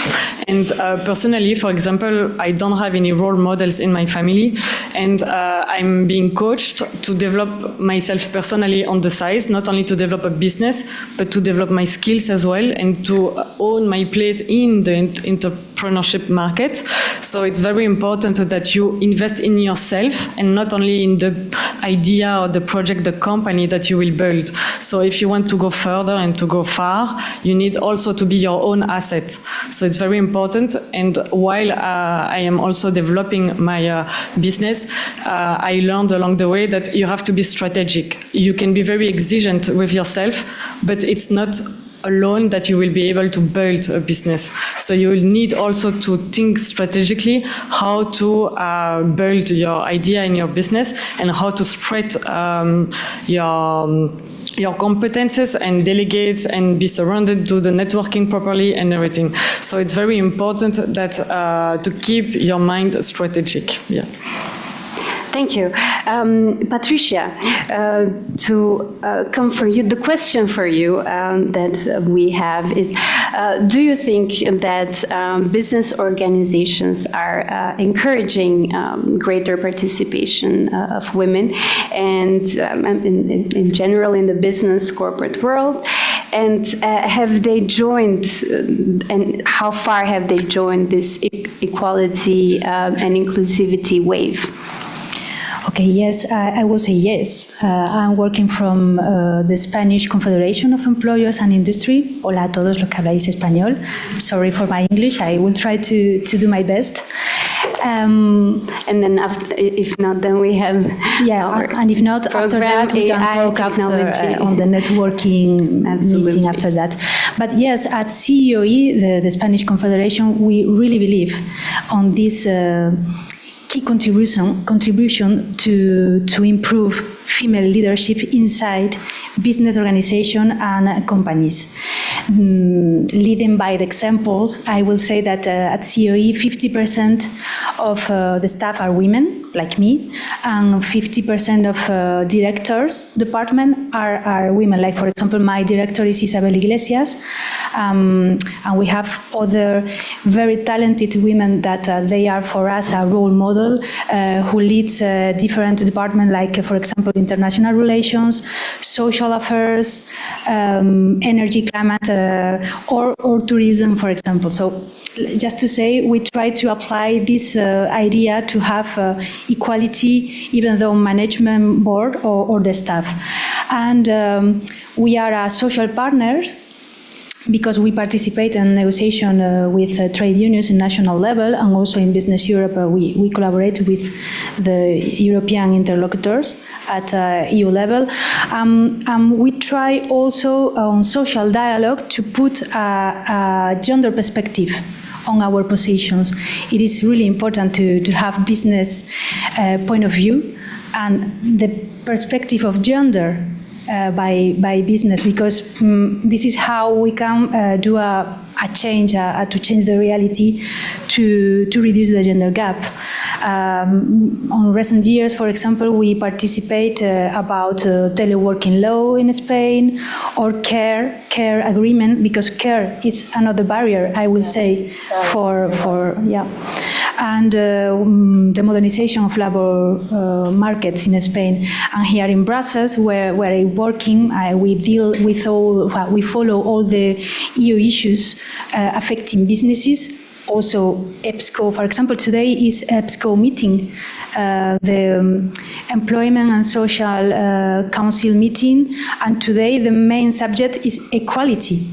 And personally, for example, I don't have any role models in my family, and I'm being coached to develop myself personally on the side, not only to develop a business, but to develop my skills as well, and to own my place in the entrepreneurship market. So it's very important that you invest in yourself, and not only in the idea or the project, the company that you will build. So if you want to go further and to go far, you need also to be your own asset. So it's very important. And while I am also developing my business, I learned along the way that you have to be strategic. You can be very exigent with yourself, but it's not alone that you will be able to build a business. So you will need also to think strategically how to build your idea in your business, and how to spread your competences and delegate and be surrounded, do the networking properly and everything. So it's very important that to keep your mind strategic. Yeah. Thank you. Patricia, to come for you, the question for you that we have is, do you think that business organizations are encouraging greater participation of women, and in general in the business corporate world? And have they joined, and how far have they joined this equality and inclusivity wave? Okay, yes, I will say yes. I'm working from the Spanish Confederation of Employers and Industry. Hola a todos los que habláis español. Sorry for my English, I will try to do my best. And then after, if not, then we have and if not, after that we can talk after on the networking meeting after that. But yes, at CEOE, the Spanish Confederation, we really believe on this key contribution to improve female leadership inside business organization and companies. Leading by the examples, I will say that at COE 50% of the staff are women, like me, and 50% of directors department are women. Like, for example, my director is Isabel Iglesias, and we have other very talented women that they are for us a role model, who leads different departments, like, for example, international relations, social affairs, energy, climate, or tourism, for example. So just to say, we try to apply this idea to have equality, even though management board or the staff. And we are social partners, because we participate in negotiation with trade unions in national level, and also in Business Europe we collaborate with the European interlocutors at EU level. We try also on social dialogue to put a gender perspective on our positions. It is really important to have business point of view and the perspective of gender by business, because this is how we can do a change, to change the reality, to reduce the gender gap. On recent years, for example, we participate about teleworking law in Spain, or care agreement, because care is another barrier, I will say, for and the modernization of labor markets in Spain. And here in Brussels, where I'm working, we deal with we follow all the EU issues affecting businesses. Also, EBSCO, for example, today is EBSCO meeting, the Employment and Social Council meeting, and today the main subject is equality.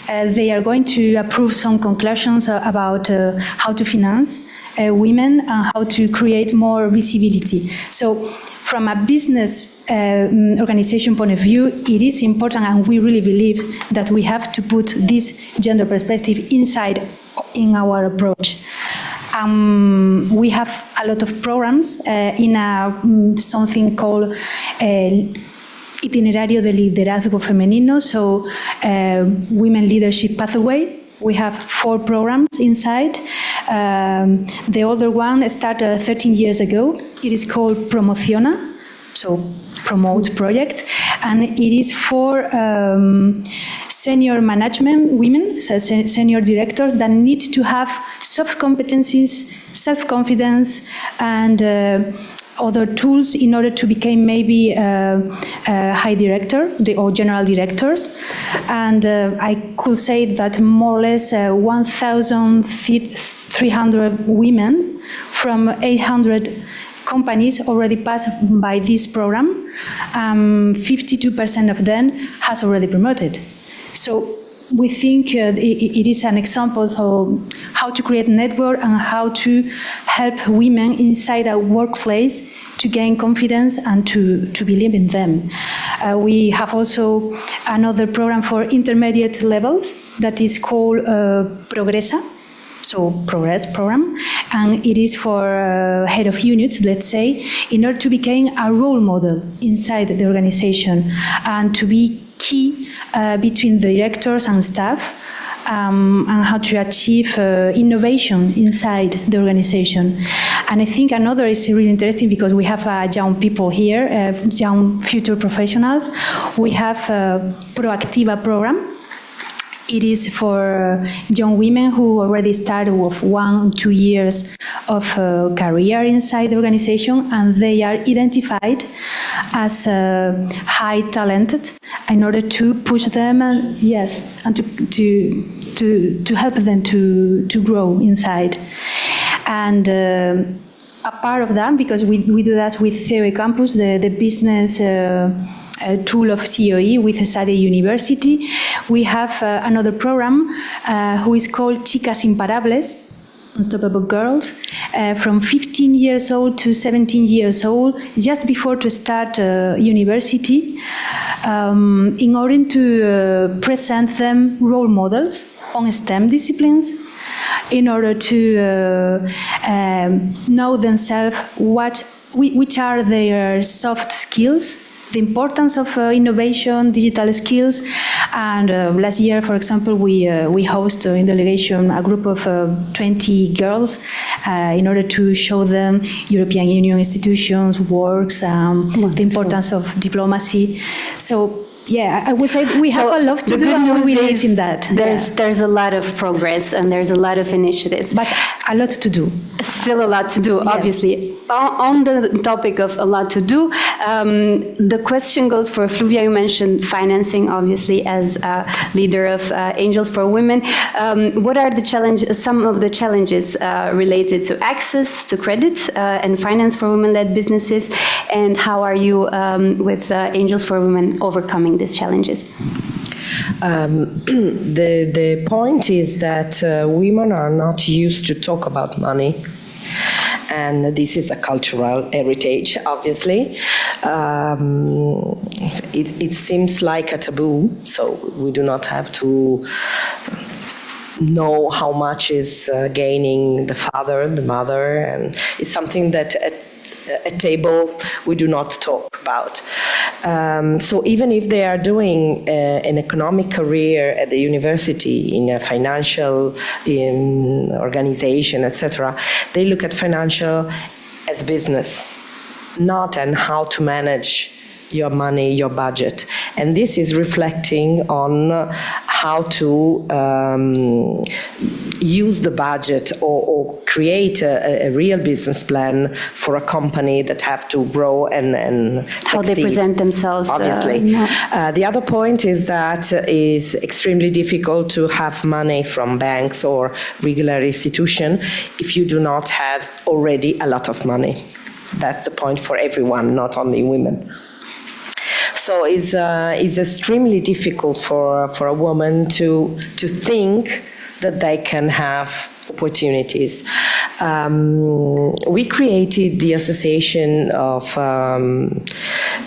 They are going to approve some conclusions about how to finance women and how to create more visibility. So from a business organization point of view, it is important, and we really believe that we have to put this gender perspective inside in our approach. We have a lot of programs in something called Itinerario de Liderazgo Femenino, so Women Leadership Pathway. We have 4 programs inside. The older one started 13 years ago. It is called Promociona, so Promote Project, and it is for senior management women, so senior directors that need to have soft competencies, self-confidence, and other tools in order to become maybe a high director or general directors. And I could say that more or less 1,300 women from 800 companies already passed by this program. 52% of them has already promoted. So we think it is an example of how to create network and how to help women inside a workplace to gain confidence and to believe in them. We have also another program for intermediate levels that is called Progresa, so Progress program, and it is for head of units, let's say, in order to become a role model inside the organization and to be key between the directors and staff, and how to achieve innovation inside the organization. And I think another is really interesting because we have young people here, young future professionals. We have a Proactiva program. It is for young women who already started with 1-2 years of career inside the organization, and they are identified as high talented in order to push them and to help them to grow inside. And a part of that, because we do that with COE Campus, the business tool of COE with Esade University, we have another program who is called Chicas Imparables, Unstoppable Girls, from 15 years old to 17 years old, just before to start university, in order to present them role models on STEM disciplines, in order to know themselves which are their soft skills, the importance of innovation, digital skills. And last year, for example, we host in delegation a group of 20 girls in order to show them European Union institutions, works, the importance of diplomacy. So yeah, I would say we have a lot to do, and we believe in that. There's a lot of progress and there's a lot of initiatives. But a lot to do. Still a lot to do, Yes. obviously. On the topic of a lot to do, the question goes for Fluvia. You mentioned financing, obviously, as a leader of Angels for Women. What are some of the challenges related to access to credit and finance for women-led businesses, and how are you with Angels for Women overcoming these challenges? The point is that women are not used to talk about money. And this is a cultural heritage, obviously. It seems like a taboo, so we do not have to know how much is gaining the father, the mother, and it's something that at table we do not talk about. So even if they are doing an economic career at the university in a financial organization, etc., they look at financial as business, not on how to manage your money, your budget. And this is reflecting on how to use the budget or create a real business plan for a company that have to grow and How they succeed. present themselves. Obviously. The other point is that it's extremely difficult to have money from banks or regular institution if you do not have already a lot of money. That's the point for everyone, not only women. So it's extremely difficult for a woman to think that they can have opportunities. We created the Association of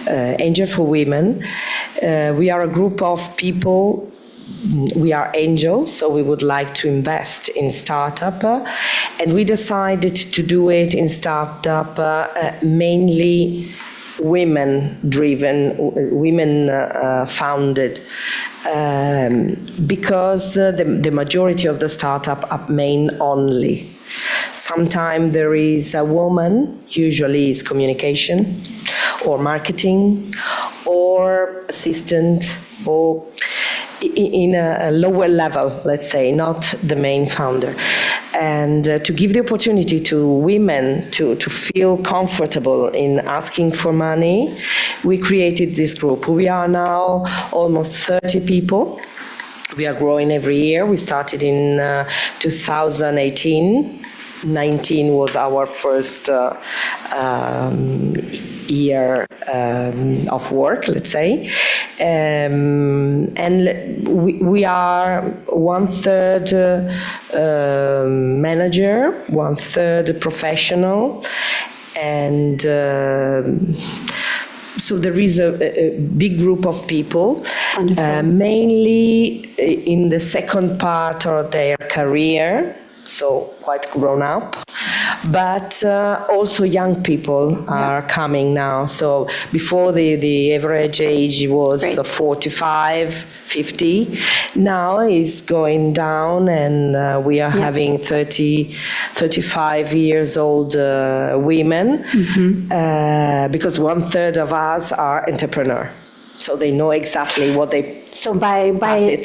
Angel for Women. We are a group of people. We are angels, so we would like to invest in startup, and we decided to do it in startup mainly women-driven, women-founded, because the majority of the startup are men only. Sometimes there is a woman, usually it's communication or marketing or assistant or in a lower level, let's say, not the main founder. And to give the opportunity to women to feel comfortable in asking for money, we created this group. We are now almost 30 people. We are growing every year. We started in 2018. 19 was our first year of work, let's say. And we are 1/3 manager, 1/3 professional, and so there is a big group of people, mainly in the second part of their career, so quite grown up, but also young people are coming now. So before the average age was 45, 50, now it's going down, and we are having 30, 35 years old women, because 1/3 of us are entrepreneurs. So they know exactly what they So by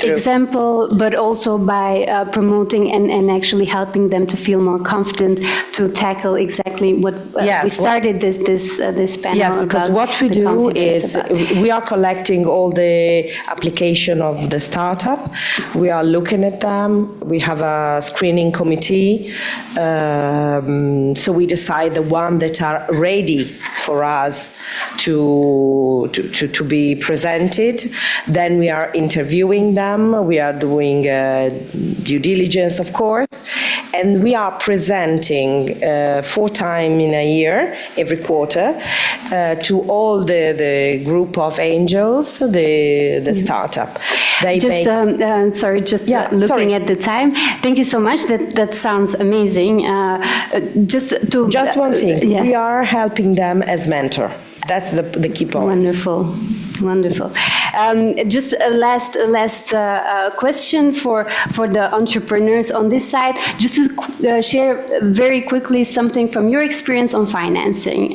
example, but also by promoting and actually helping them to feel more confident to tackle exactly what we started this panel. Yes, because what we do is we are collecting all the application of the startup. We are looking at them. We have a screening committee. So we decide the one that are ready for us to be presented. Then we are interviewing them. We are doing due diligence, of course, and we are presenting 4 times in a year, every quarter, to all the group of angels, the startup. They looking at the time. Thank you so much. That sounds amazing. Just one thing. We are helping them as mentor. That's the key point. Wonderful. Wonderful. Just a last question for the entrepreneurs on this side. Just to share very quickly something from your experience on financing.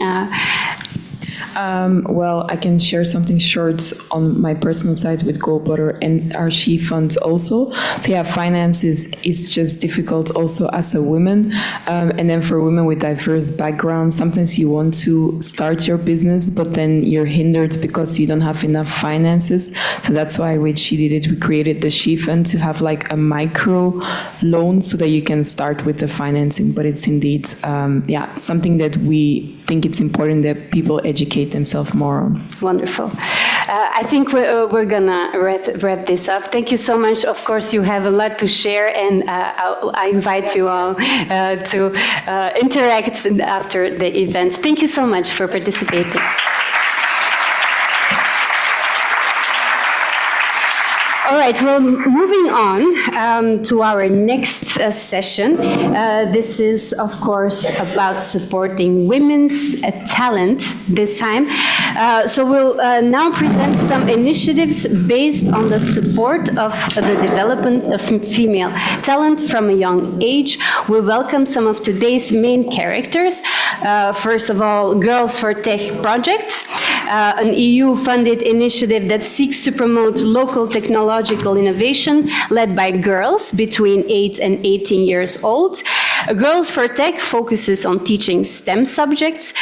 Well, I can share something short on my personal side with Goldwater and our She Funds also. So yeah, finances is just difficult also as a woman. And then for women with diverse backgrounds, sometimes you want to start your business, but then you're hindered because you don't have enough finances. So that's why with She Did It, we created the She Fund to have like a micro loan so that you can start with the financing. But it's indeed, something that we think it's important that people educate themselves more on. Wonderful. I think we're gonna wrap this up. Thank you so much. Of course, you have a lot to share, and I invite you all to interact after the event. Thank you so much for participating. All right, well, moving on to our next session. This is, of course, about supporting women's talent this time. So we'll now present some initiatives based on the support of the development of female talent from a young age. We welcome some of today's main characters. First of all, Girls for Tech project, an EU-funded initiative that seeks to promote local technological innovation led by girls between 8 and 18 years old. Girls for Tech focuses on teaching STEM subjects,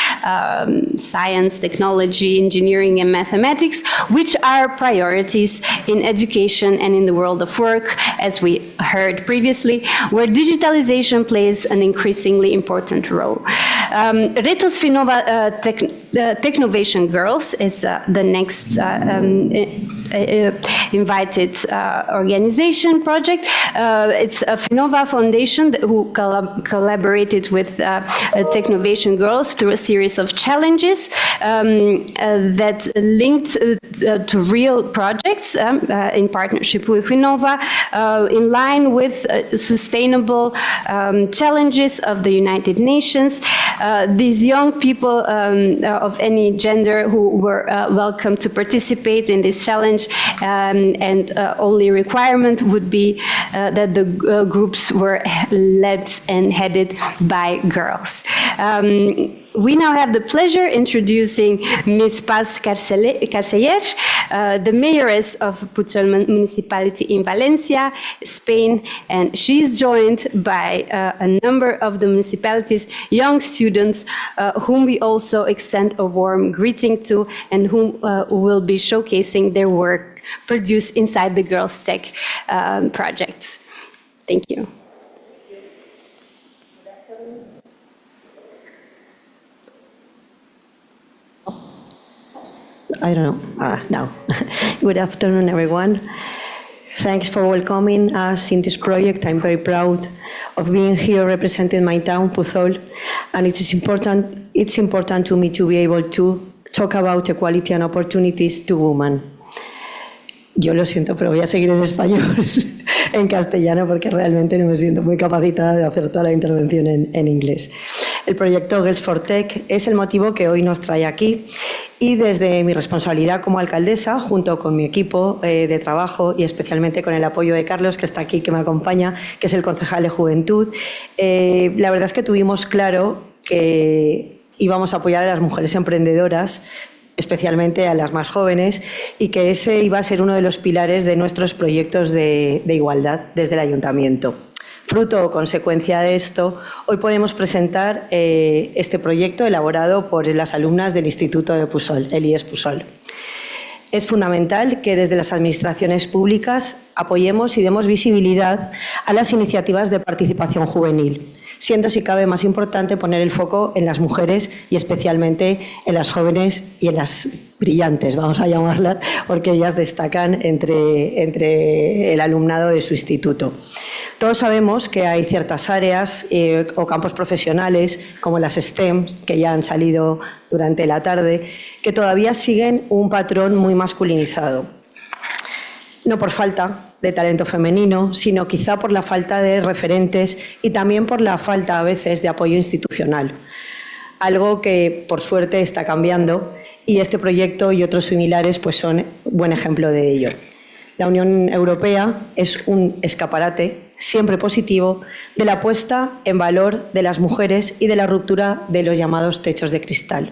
science, technology, engineering, and mathematics, which are priorities in education and in the world of work, as we heard previously, where digitalization plays an increasingly important role. Retos Finova Technovation Girls is the next invited organization project. It's a Finnova Foundation who collaborated with Technovation Girls through a series of challenges that linked to real projects in partnership with Finnova in line with sustainable challenges of the United Nations. These young people of any gender who were welcome to participate in this challenge, and only requirement would be that the groups were led and headed by girls. We now have the pleasure introducing Ms. Paz Carceller, the mayoress of Putzol municipality in Valencia, Spain, and she's joined by a number of the municipality's young students whom we also extend a warm greeting to and whom will be showcasing their work produced inside the Girls Tech projects. Thank you. I don't know. No. Good afternoon, everyone. Thanks for welcoming us in this project. I'm very proud of being here representing my town, Putzol, and it's important to me to be able to talk about equality and opportunities to women. Yo lo siento, pero voy a seguir en español, en castellano, porque realmente no me siento muy capacitada de hacer toda la intervención en inglés. El proyecto Girls for Tech es el motivo que hoy nos trae aquí y desde mi responsabilidad como alcaldesa, junto con mi equipo de trabajo y especialmente con el apoyo de Carlos, que está aquí, que me acompaña, que es el concejal de Juventud, la verdad es que tuvimos claro que íbamos a apoyar a las mujeres emprendedoras, especialmente a las más jóvenes, y que ese iba a ser uno de los pilares de nuestros proyectos de igualdad desde el ayuntamiento. Fruto o consecuencia de esto, hoy podemos presentar este proyecto elaborado por las alumnas del Instituto de Putzol, el IES Putzol. Es fundamental que desde las administraciones públicas apoyemos y demos visibilidad a las iniciativas de participación juvenil, siendo si cabe más importante poner el foco en las mujeres y especialmente en las jóvenes y en las brillantes, vamos a llamarlas, porque ellas destacan entre el alumnado de su instituto. Todos sabemos que hay ciertas áreas o campos profesionales, como las STEM, que ya han salido durante la tarde, que todavía siguen un patrón muy masculinizado. No por falta de talento femenino, sino quizá por la falta de referentes y también por la falta a veces de apoyo institucional. Algo que, por suerte, está cambiando y este proyecto y otros similares pues son buen ejemplo de ello. La Unión Europea es un escaparate siempre positivo de la puesta en valor de las mujeres y de la ruptura de los llamados techos de cristal.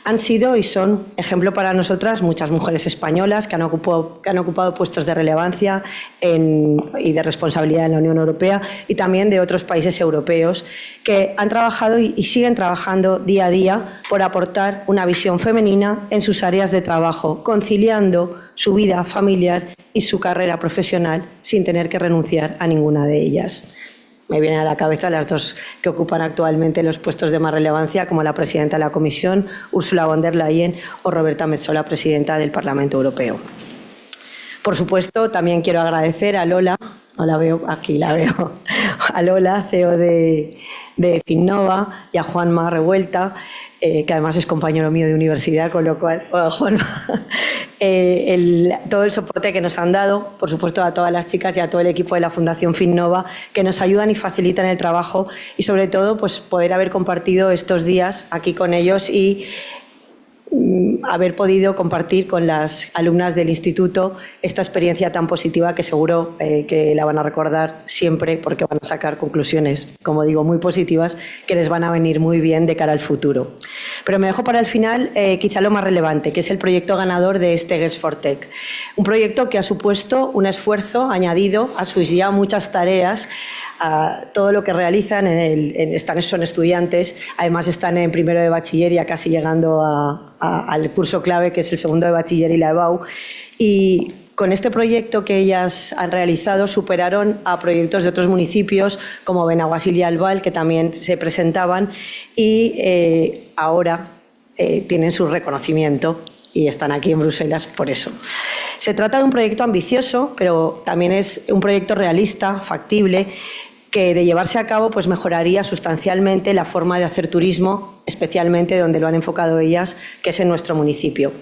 Han sido y son ejemplo para nosotras muchas mujeres españolas que han ocupado puestos de relevancia y de responsabilidad en la Unión Europea y también de otros países europeos que han trabajado y siguen trabajando día a día por aportar una visión femenina en sus áreas de trabajo, conciliando su vida familiar y su carrera profesional sin tener que renunciar a ninguna de ellas. Me vienen a la cabeza las dos que ocupan actualmente los puestos de más relevancia, como la presidenta de la Comisión, Ursula von der Leyen, o Roberta Metsola, presidenta del Parlamento Europeo. Por supuesto, también quiero agradecer a Lola, no la veo, aquí la veo, a Lola, CEO de Finnova, y a Juanma Revuelta, que además es compañero mío de universidad, con lo cual, Juanma, todo el soporte que nos han dado, por supuesto a todas las chicas y a todo el equipo de la Fundación Finnova, que nos ayudan y facilitan el trabajo y sobre todo pues poder haber compartido estos días aquí con ellos y haber podido compartir con las alumnas del instituto esta experiencia tan positiva que seguro que la van a recordar siempre porque van a sacar conclusiones, como digo, muy positivas que les van a venir muy bien de cara al futuro. Pero me dejo para el final quizá lo más relevante, que es el proyecto ganador de este Girls for Tech. Un proyecto que ha supuesto un esfuerzo añadido a sus ya muchas tareas, a todo lo que realizan, son estudiantes, además están en primero de bachiller, ya casi llegando al curso clave, que es el segundo de bachiller y la EBAU, y con este proyecto que ellas han realizado superaron a proyectos de otros municipios como Benaguasil y Albal, que también se presentaban, y ahora tienen su reconocimiento y están aquí en Bruselas por eso. Se trata de un proyecto ambicioso, pero también es un proyecto realista, factible, que de llevarse a cabo pues mejoraría sustancialmente la forma de hacer turismo, especialmente donde lo han enfocado ellas, que es en nuestro municipio.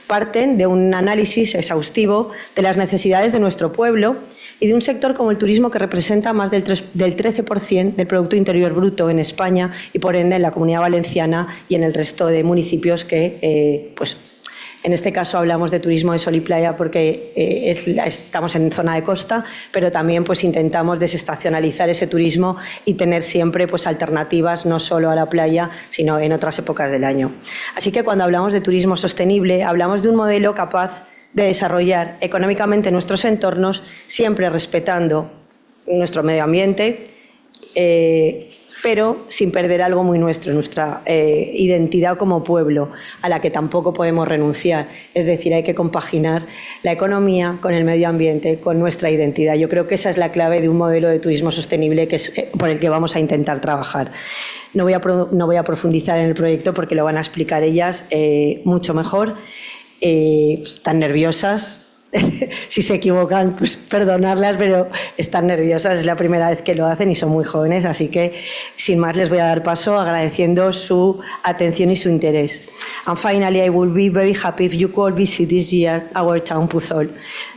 Parten de un análisis exhaustivo de las necesidades de nuestro pueblo y de un sector como el turismo que representa más del 13% del Producto Interior Bruto en España y por ende en la Comunidad Valenciana y en el resto de municipios que pues en este caso hablamos de turismo de sol y playa porque estamos en zona de costa, pero también pues intentamos desestacionalizar ese turismo y tener siempre pues alternativas no solo a la playa, sino en otras épocas del año. Así que cuando hablamos de turismo sostenible, hablamos de un modelo capaz de desarrollar económicamente nuestros entornos, siempre respetando nuestro medio ambiente, pero sin perder algo muy nuestro, nuestra identidad como pueblo, a la que tampoco podemos renunciar. Es decir, hay que compaginar la economía con el medio ambiente, con nuestra identidad. Yo creo que esa es la clave de un modelo de turismo sostenible que es por el que vamos a intentar trabajar. No voy a profundizar en el proyecto porque lo van a explicar ellas mucho mejor. Están nerviosas. Si se equivocan, pues perdonarlas, pero están nerviosas, es la primera vez que lo hacen y son muy jóvenes, así que sin más les voy a dar paso agradeciendo su atención y su interés. And finally, I will be very happy if you could visit this year our town Puzol,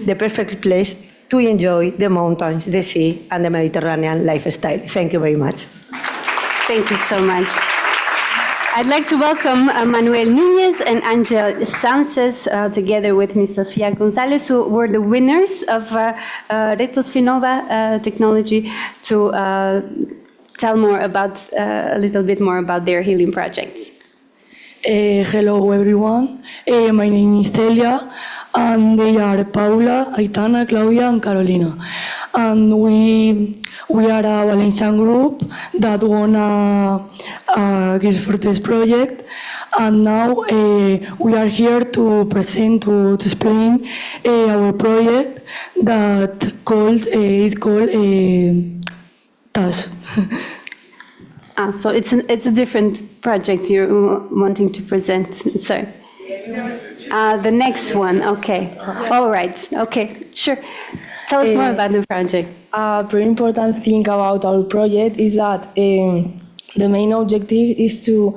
the perfect place to enjoy the mountains, the sea and the Mediterranean lifestyle. Thank you very much. Thank you so much. I'd like to welcome Manuel Núñez and Angel Sánchez, together with Ms. Sofía González, who were the winners of Retos Finova technology, to tell more about, a little bit more about their healing projects. Hello everyone, my name is Celia, and they are Paula, Aitana, Claudia and Carolina. And we are a Valencian group that won a gift for this project, and now we are here to present, to explain our project that is called TAS. So it's a different project you're wanting to present. So the next one, okay. All right, okay, sure. Tell us more about the project. A very important thing about our project is that the main objective is to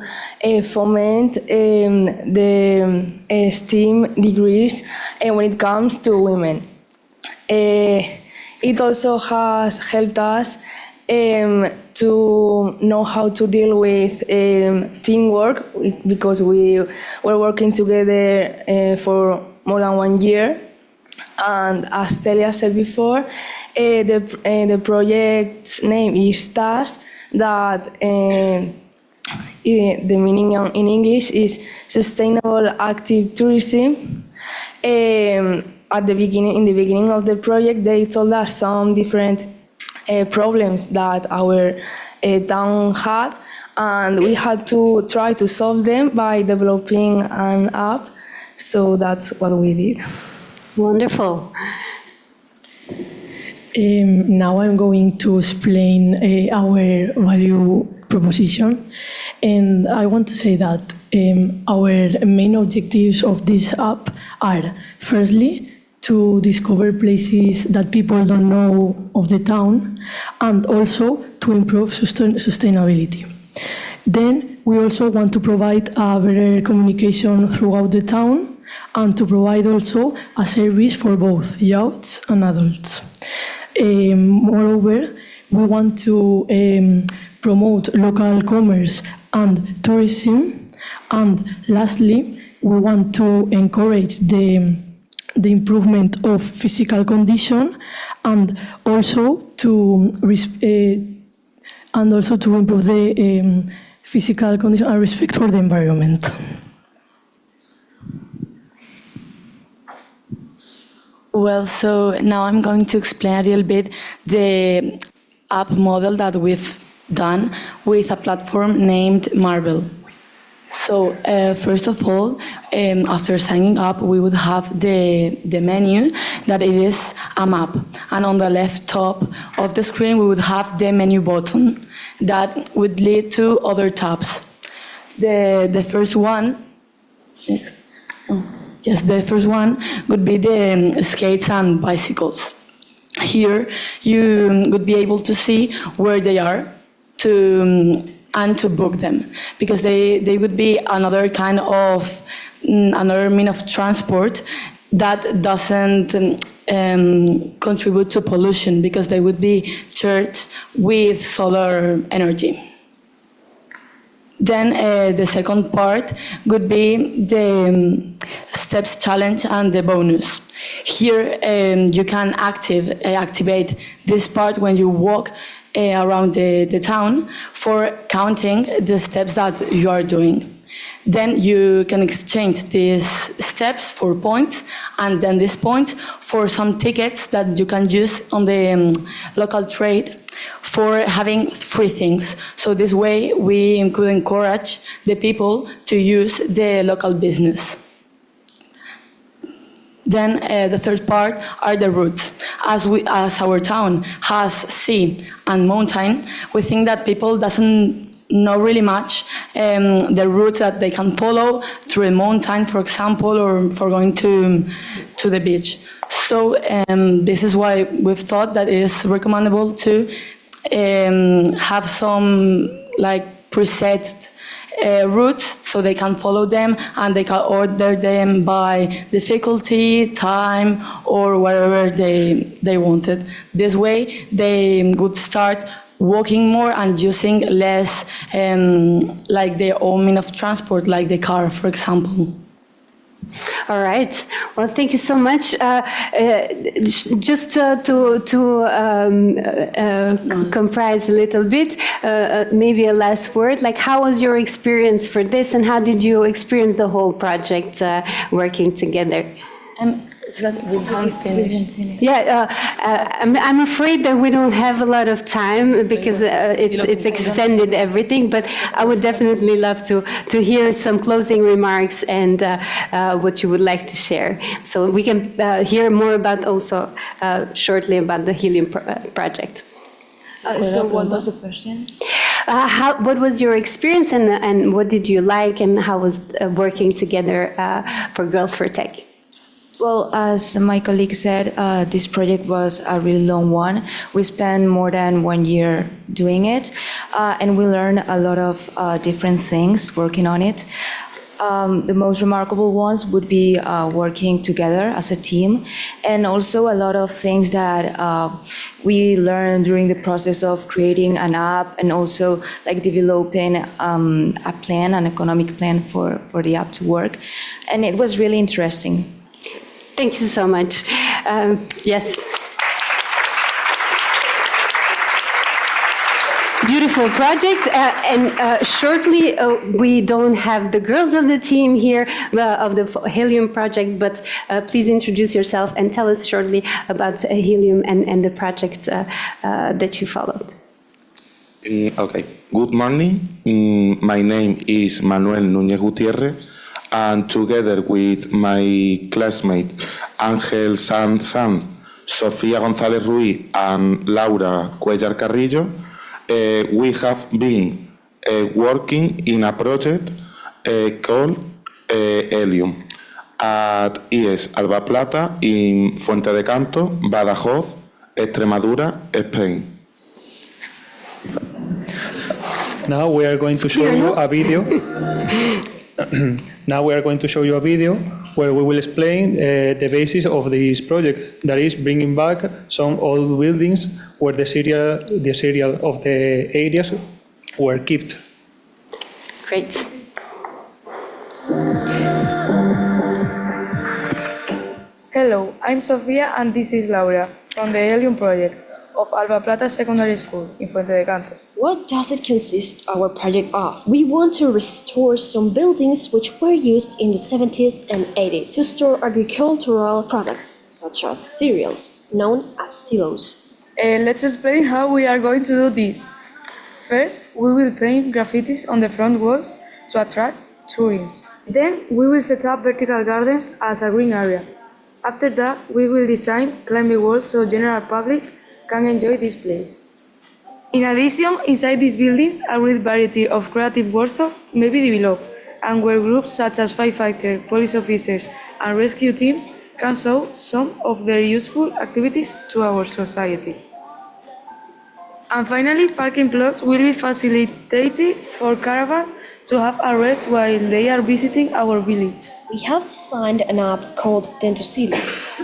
foment the STEM degrees when it comes to women. It also has helped us to know how to deal with teamwork, because we were working together for more than 1 year. And as Celia said before, the project's name is TAS, that the meaning in English is Sustainable Active Tourism. In the beginning of the project, they told us some different problems that our town had, and we had to try to solve them by developing an app. So that's what we did. Wonderful. Now I'm going to explain our value proposition, and I want to say that our main objectives of this app are, firstly, to discover places that people don't know of the town, and also to improve sustainability. Then we also want to provide a better communication throughout the town, and to provide also a service for both youths and adults. Moreover, we want to promote local commerce and tourism, and lastly, we want to encourage the improvement of physical condition, and also to improve the physical condition and respect for the environment. Well, so now I'm going to explain a little bit the app model that we've done with a platform named Marvel. So first of all, after signing up, we would have the menu that it is a map. And on the left top of the screen, we would have the menu button that would lead to other tabs. The first one, next. Oh. Yes, the first one would be the skates and bicycles. Here, you would be able to see where they are and to book them, because they would be another kind of, another mean of transport that doesn't contribute to pollution, because they would be charged with solar energy. Then the second part would be the steps challenge and the bonus. Here you can activate this part when you walk around the town for counting the steps that you are doing. Then you can exchange these steps for points, and then these points for some tickets that you can use on the local trade for having free things. So this way we could encourage the people to use the local business. Then the third part are the routes. As our town has sea and mountain, we think that people doesn't know really much the routes that they can follow through a mountain, for example, or for going to the beach. So this is why we've thought that it is recommendable to have some like preset routes so they can follow them, and they can order them by difficulty, time, or whatever they wanted. This way they would start walking more and using less like their own mean of transport, like the car, for example. All right. Well, thank you so much. Just to comprise a little bit, maybe a last word. Like, how was your experience for this, and how did you experience the whole project working together? Yeah, I'm afraid that we don't have a lot of time because it's extended everything, but I would definitely love to hear some closing remarks and what you would like to share. So we can hear more about also shortly about the Helium project. So what was the question? What was your experience and what did you like, and how was working together for Girls for Tech? Well, as my colleague said, this project was a really long one. We spent more than 1 year doing it, and we learned a lot of different things working on it. The most remarkable ones would be working together as a team, and also a lot of things that we learned during the process of creating an app, and also like developing a plan, an economic plan for the app to work. And it was really interesting. Thank you so much. Yes. Beautiful project, and shortly we don't have the girls of the team here of the Helium project, but please introduce yourself and tell us shortly about Helium and the project that you followed. Okay, good morning. My name is Manuel Núñez Gutiérrez, and together with my classmate Ángel Sanz, Sofía González Ruiz, and Laura Cuellar Carrillo, we have been working in a project called Helium at IES Alba Plata in Fuente de Canto, Badajoz, Extremadura, Spain. Now we are going to show you a video. Now we are going to show you a video where we will explain the basis of this project, that is bringing back some old buildings where the serial of the areas were kept. Great. Hello, I'm Sofia and this is Laura from the Helium project of Alba Plata Secondary School in Fuente de Canto. What does it consist our project of? We want to restore some buildings which were used in the 70s and 80s to store agricultural products such as cereals, known as silos. Let's explain how we are going to do this. First, we will paint graffitis on the front walls to attract tourists. Then we will set up vertical gardens as a green area. After that, we will design climbing walls so general public can enjoy this place. In addition, inside these buildings, a great variety of creative workshops may be developed, and where groups such as firefighters, police officers, and rescue teams can show some of their useful activities to our society. And finally, parking plots will be facilitated for caravans to have a rest while they are visiting our village. We have designed an app called Dentro Silo,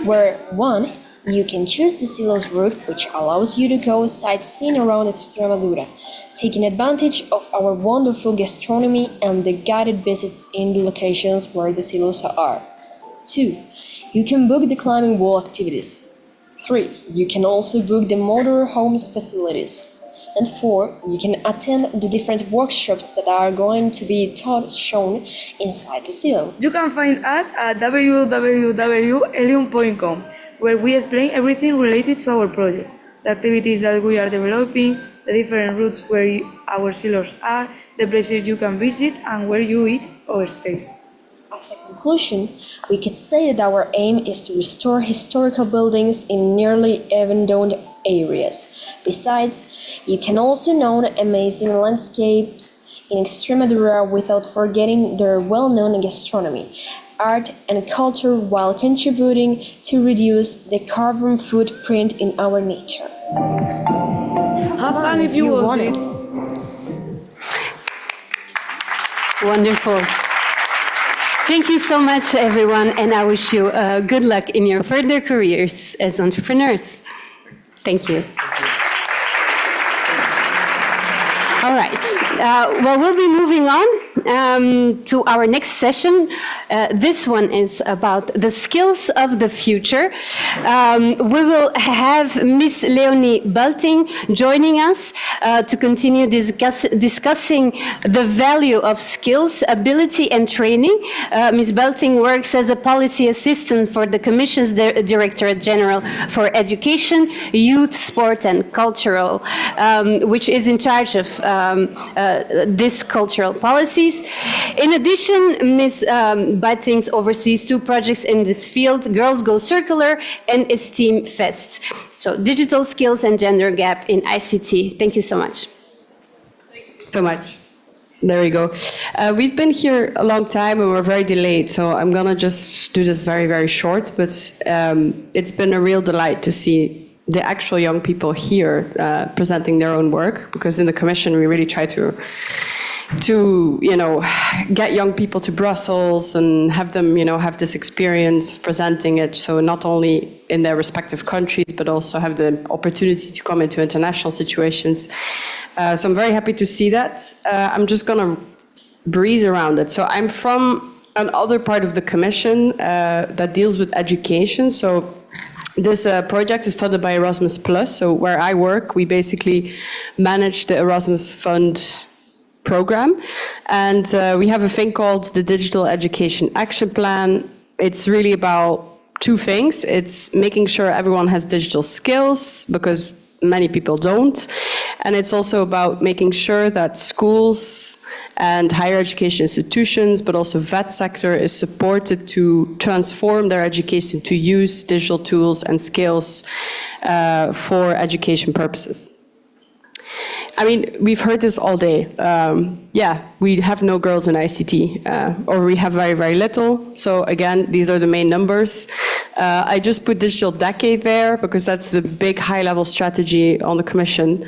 where 1. You can choose the silos route, which allows you to go sightseeing around Extremadura, taking advantage of our wonderful gastronomy and the guided visits in the locations where the silos are. 2. You can book the climbing wall activities. 3. You can also book the motorhomes facilities. And 4. You can attend the different workshops that are going to be shown inside the silo. You can find us at www.elium.com, where we explain everything related to our project, the activities that we are developing, the different routes where our silos are, the places you can visit, and where you eat or stay. As a conclusion, we could say that our aim is to restore historical buildings in nearly abandoned areas. Besides, you can also know amazing landscapes in Extremadura without forgetting their well-known gastronomy, art and culture, while contributing to reduce the carbon footprint in our nature. Have fun if you want it. Wonderful. Thank you so much, everyone, and I wish you good luck in your further careers as entrepreneurs. Thank you. All right. Well, we'll be moving on to our next session. This one is about the skills of the future. We will have Miss Leonie Bulting joining us to continue discussing the value of skills, ability, and training. Ms. Bulting works as a policy assistant for the Commission's Directorate General for Education, Youth, Sport, and Cultural, which is in charge of these cultural policies. In addition, Ms. Bulting oversees 2 projects in this field: Girls Go Circular and STEAM Fest. So, digital skills and gender gap in ICT. Thank you so much. So much. There we go. We've been here a long time and we're very delayed, so I'm gonna just do this very, very short, but it's been a real delight to see the actual young people here presenting their own work, because in the Commission we really try to get young people to Brussels and have them have this experience of presenting it, so not only in their respective countries but also have the opportunity to come into international situations. So I'm very happy to see that. I'm just gonna breeze around it. So I'm from another part of the Commission that deals with education. So this project is funded by Erasmus+. So where I work, we basically manage the Erasmus Fund program. And we have a thing called the Digital Education Action Plan. It's really about 2 things. It's making sure everyone has digital skills, because many people don't. And it's also about making sure that schools and higher education institutions, but also VET sector, is supported to transform their education to use digital tools and skills for education purposes. I mean, we've heard this all day. We have no girls in ICT, or we have very, very little. So again, these are the main numbers. I just put Digital Decade there because that's the big high-level strategy on the Commission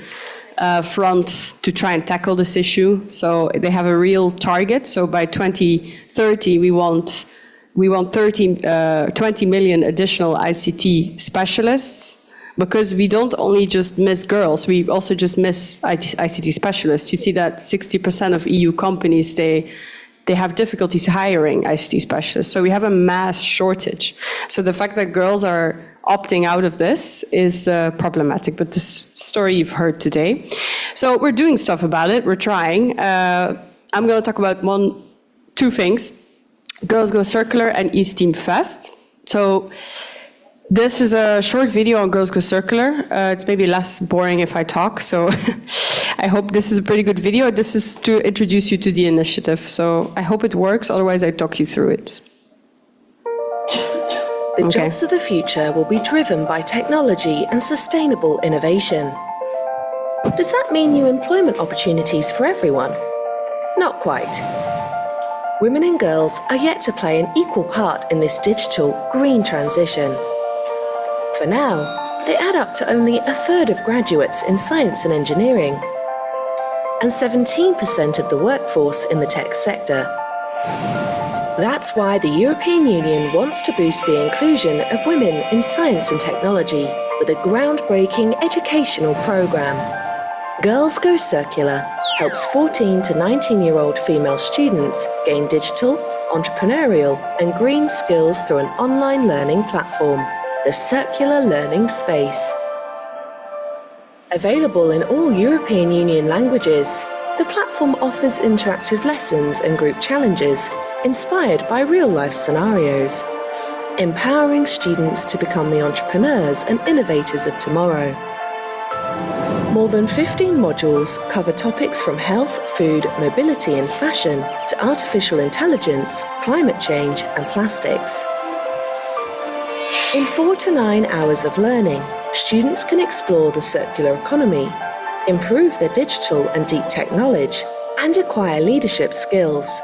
front to try and tackle this issue. So they have a real target. So by 2030, we want 20 million additional ICT specialists. Because we don't only just miss girls, we also just miss ICT specialists. You see that 60% of EU companies, they have difficulties hiring ICT specialists. So we have a mass shortage. So the fact that girls are opting out of this is problematic, but this story you've heard today. So we're doing stuff about it, we're trying. I'm gonna talk about 2 things: Girls Go Circular and STEAM Fest. So this is a short video on Girls Go Circular. It's maybe less boring if I talk, so I hope this is a pretty good video. This is to introduce you to the initiative, so I hope it works, otherwise I talk you through it. The jobs of the future will be driven by technology and sustainable innovation. Does that mean new employment opportunities for everyone? Not quite. women and girls are yet to play an equal part in this digital green transition. For now, they add up to only a third of graduates in science and engineering, and 17% of the workforce in the tech sector. That's why the European Union wants to boost the inclusion of women in science and technology with a groundbreaking educational programme. Girls Go Circular helps 14 to 19-year-old female students gain digital, entrepreneurial and green skills through an online learning platform, the Circular Learning Space. Available in all European Union languages, the platform offers interactive lessons and group challenges inspired by real-life scenarios, empowering students to become the entrepreneurs and innovators of tomorrow. More than 15 modules cover topics from health, food, mobility and fashion to artificial intelligence, climate change and plastics. In 4 to 9 hours of learning, students can explore the circular economy, improve their digital and deep tech knowledge, and acquire leadership skills.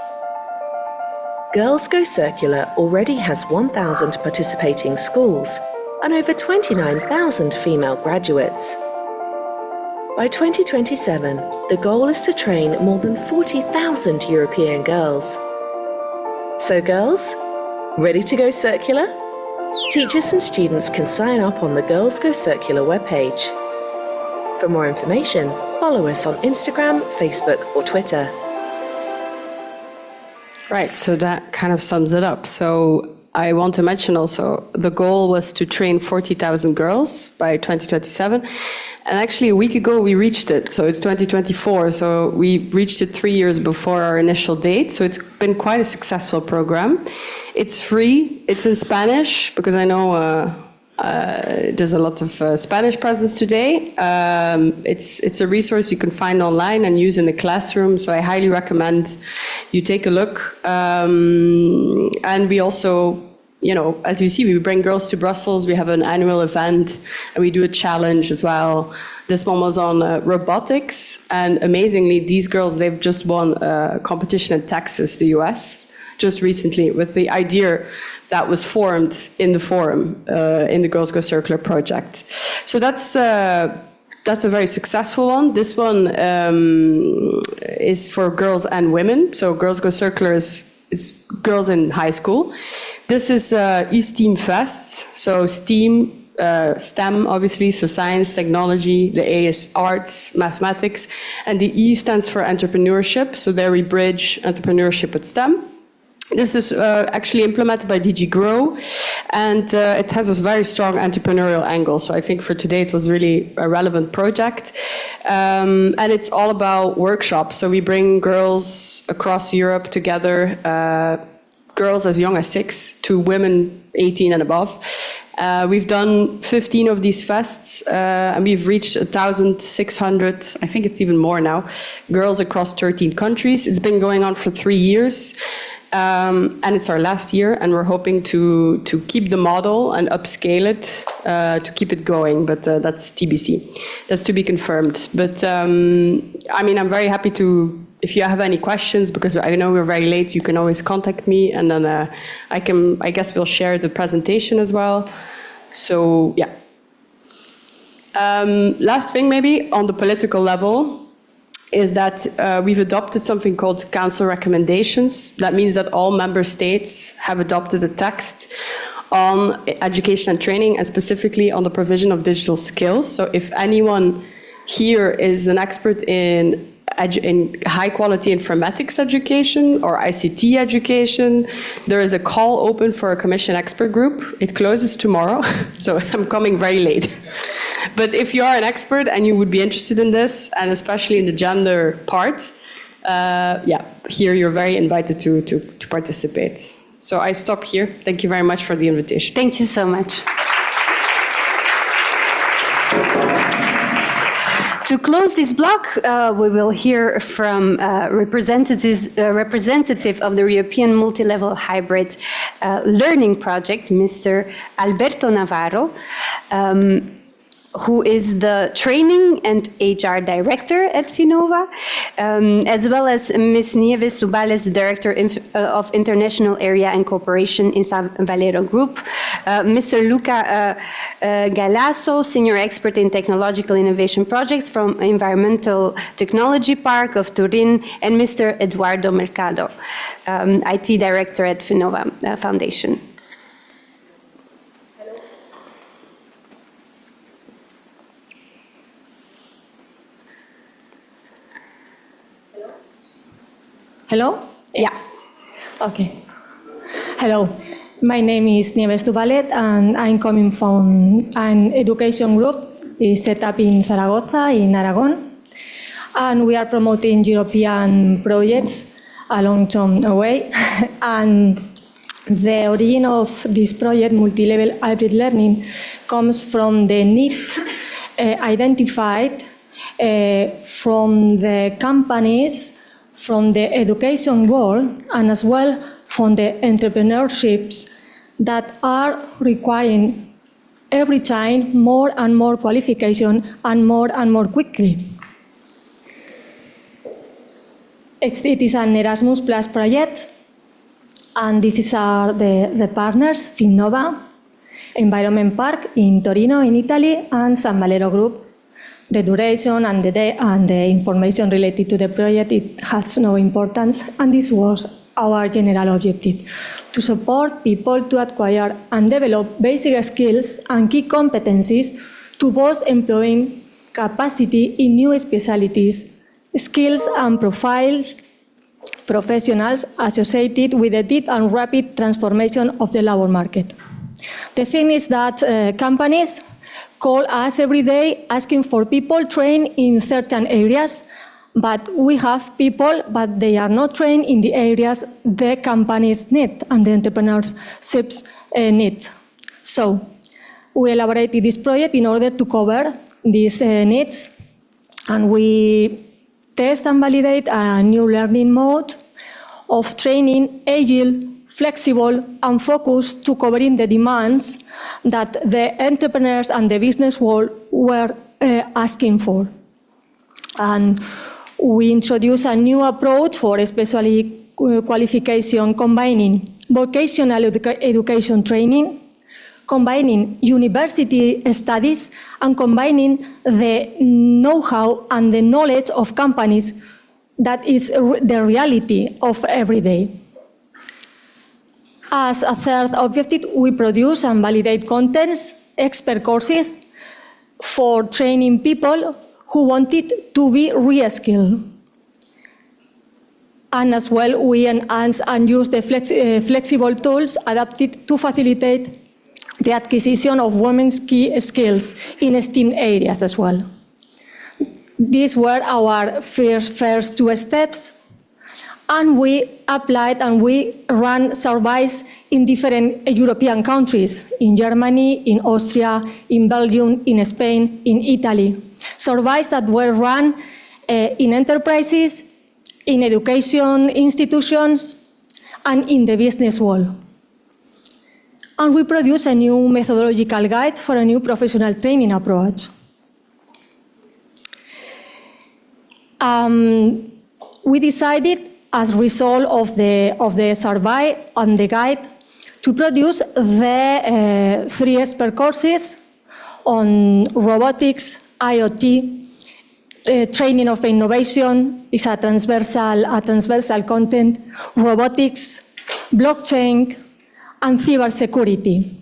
Girls Go Circular already has 1,000 participating schools and over 29,000 female graduates. By 2027, the goal is to train more than 40,000 European girls. So girls, ready to go circular? Teachers and students can sign up on the Girls Go Circular webpage. For more information, follow us on Instagram, Facebook or Twitter. Right, so that kind of sums it up. So I want to mention also the goal was to train 40,000 girls by 2027. And actually a week ago we reached it. So it's 2024. So we reached it 3 years before our initial date. So it's been quite a successful program. It's free. It's in Spanish because I know there's a lot of Spanish presence today. It's a resource you can find online and use in the classroom. So I highly recommend you take a look. And we also, you know, as you see, we bring girls to Brussels. We have an annual event and we do a challenge as well. This one was on robotics. And amazingly, these girls, they've just won a competition in Texas, the US, just recently with the idea that was formed in the forum, in the Girls Go Circular project. So that's a very successful one. This one is for girls and women. So Girls Go Circular is girls in high school. This is eSTEAM Fest. So STEAM, STEM obviously, so science, technology, the A is arts, mathematics, and the E stands for entrepreneurship. So there we bridge entrepreneurship with STEM. This is actually implemented by DG Grow, and it has a very strong entrepreneurial angle. So I think for today it was really a relevant project. And it's all about workshops. So we bring girls across Europe together, girls as young as 6 to women 18 and above. We've done 15 of these fests, and we've reached 1,600, I think it's even more now, girls across 13 countries. It's been going on for 3 years. And it's our last year, and we're hoping to keep the model and upscale it to keep it going, but that's TBC. That's to be confirmed. But I mean, I'm very happy to, if you have any questions, because I know we're very late, you can always contact me, and then I guess we'll share the presentation as well. So yeah. Last thing maybe on the political level, is that we've adopted something called Council recommendations. That means that all member states have adopted a text on education and training, and specifically on the provision of digital skills. So if anyone here is an expert in high-quality informatics education or ICT education, there is a call open for a Commission expert group. It closes tomorrow, so I'm coming very late. But if you are an expert and you would be interested in this, and especially in the gender part, yeah, here you're very invited to participate. So I stop here. Thank you very much for the invitation. Thank you so much. To close this block, we will hear from representative of the European Multi-Level Hybrid Learning Project, Mr. Alberto Navarro. who is the Training and HR Director at Finnova, as well as Ms. Nieves Subales, the Director of International Area and Cooperation in San Valero Group, Mr. Luca Galasso, Senior Expert in Technological Innovation Projects from Environmental Technology Park of Turin, and Mr. Eduardo Mercado, IT Director at Finnova Foundation. Hello? Yes. Yeah. Okay. Hello. My name is Nieves Tubalet, and I'm coming from an education group set up in Zaragoza, in Aragon. And we are promoting European projects a long-term way. And the origin of this project, multi-level hybrid learning, comes from the need identified from the companies, from the education world, and as well from the entrepreneurships that are requiring every time more and more qualification and more quickly. It is an Erasmus Plus project, and this are the partners: Finnova, Environment Park in Torino in Italy, and San Valero Group. The duration and the information related to the project, it has no importance, and this was our general objective: to support people to acquire and develop basic skills and key competencies to boost employing capacity in new specialties, skills and profiles, professionals associated with the deep and rapid transformation of the labor market. The thing is that companies call us every day asking for people trained in certain areas, but we have people, but they are not trained in the areas the companies need and the entrepreneurships need. So we elaborated this project in order to cover these needs, and we test and validate a new learning mode of training, agile, flexible, and focused to covering the demands that the entrepreneurs and the business world were asking for. And we introduced a new approach for especially qualification, combining vocational education training, combining university studies, and combining the know-how and the knowledge of companies that is the reality of every day. As a third objective, we produce and validate contents, expert courses for training people who wanted to be re-skilled. And as well, we enhance and use the flexible tools adapted to facilitate the acquisition of women's key skills in STEAM areas as well. These were our first two steps. And we applied and we ran surveys in different European countries, in Germany, in Austria, in Belgium, in Spain, in Italy. Surveys that were run in enterprises, in education institutions, and in the business world. And we produced a new methodological guide for a new professional training approach. We decided, as a result of the survey and the guide, to produce the 3 expert courses on robotics, IoT, training of innovation is a transversal content, robotics, blockchain, and cybersecurity.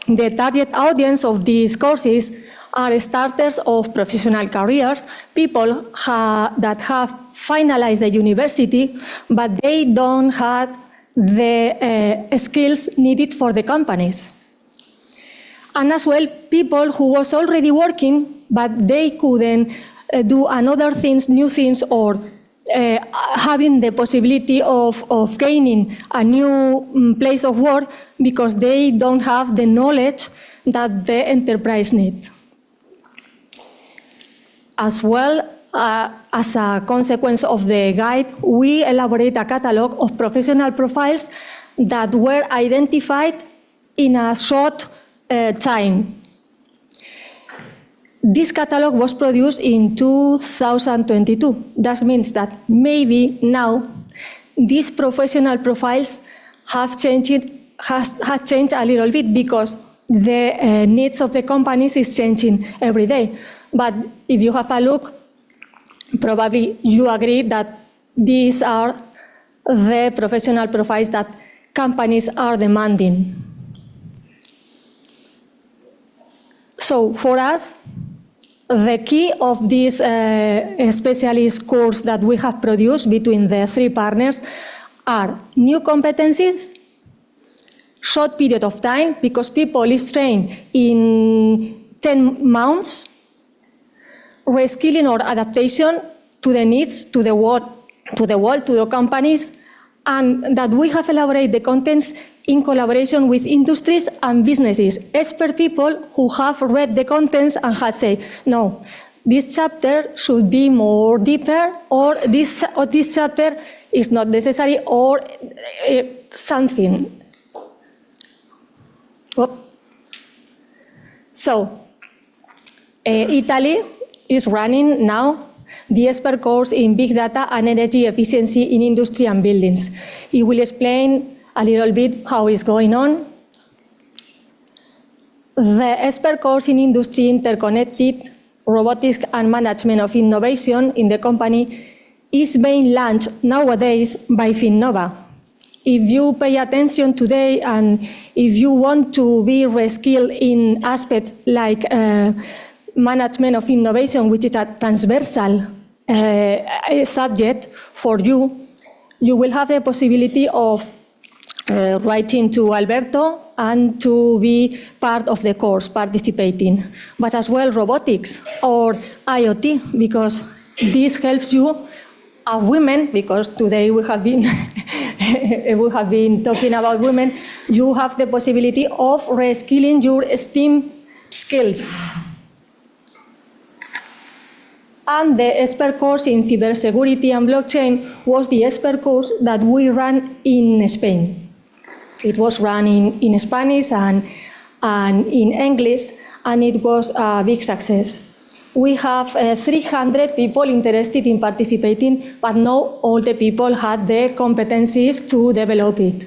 The target audience of these courses are starters of professional careers, people that have finalized the university, but they don't have the skills needed for the companies. And as well, people who was already working, but they couldn't do another things, new things, or having the possibility of gaining a new place of work because they don't have the knowledge that the enterprise needs. As well, as a consequence of the guide, we elaborate a catalog of professional profiles that were identified in a short time. this catalog was produced in 2022. That means that maybe now these professional profiles have changed a little bit because the needs of the companies is changing every day. But if you have a look, probably you agree that these are the professional profiles that companies are demanding. So for us, the key of this specialist course that we have produced between the three partners are new competencies, short period of time, because people is trained in 10 months, reskilling or adaptation to the needs, to the world, to the companies, and that we have elaborated the contents in collaboration with industries and businesses, expert people who have read the contents and had said, no, this chapter should be more deeper, or this chapter is not necessary, or something. So, Italy is running now the expert course in Big Data and Energy Efficiency in Industry and Buildings. It will explain a little bit how it's going on. The expert course in Industry Interconnected, Robotics and Management of Innovation in the company is being launched nowadays by Finnova. If you pay attention today and if you want to be reskilled in aspects like management of innovation, which is a transversal subject for you, you will have the possibility of writing to Alberto and to be part of the course, participating. But as well robotics or IoT, because this helps you as women, because today we have been talking about women, you have the possibility of reskilling your STEAM skills. And the expert course in cybersecurity and blockchain was the expert course that we ran in Spain. It was run in Spanish and in English, and it was a big success. We have 300 people interested in participating, but not all the people had the competencies to develop it.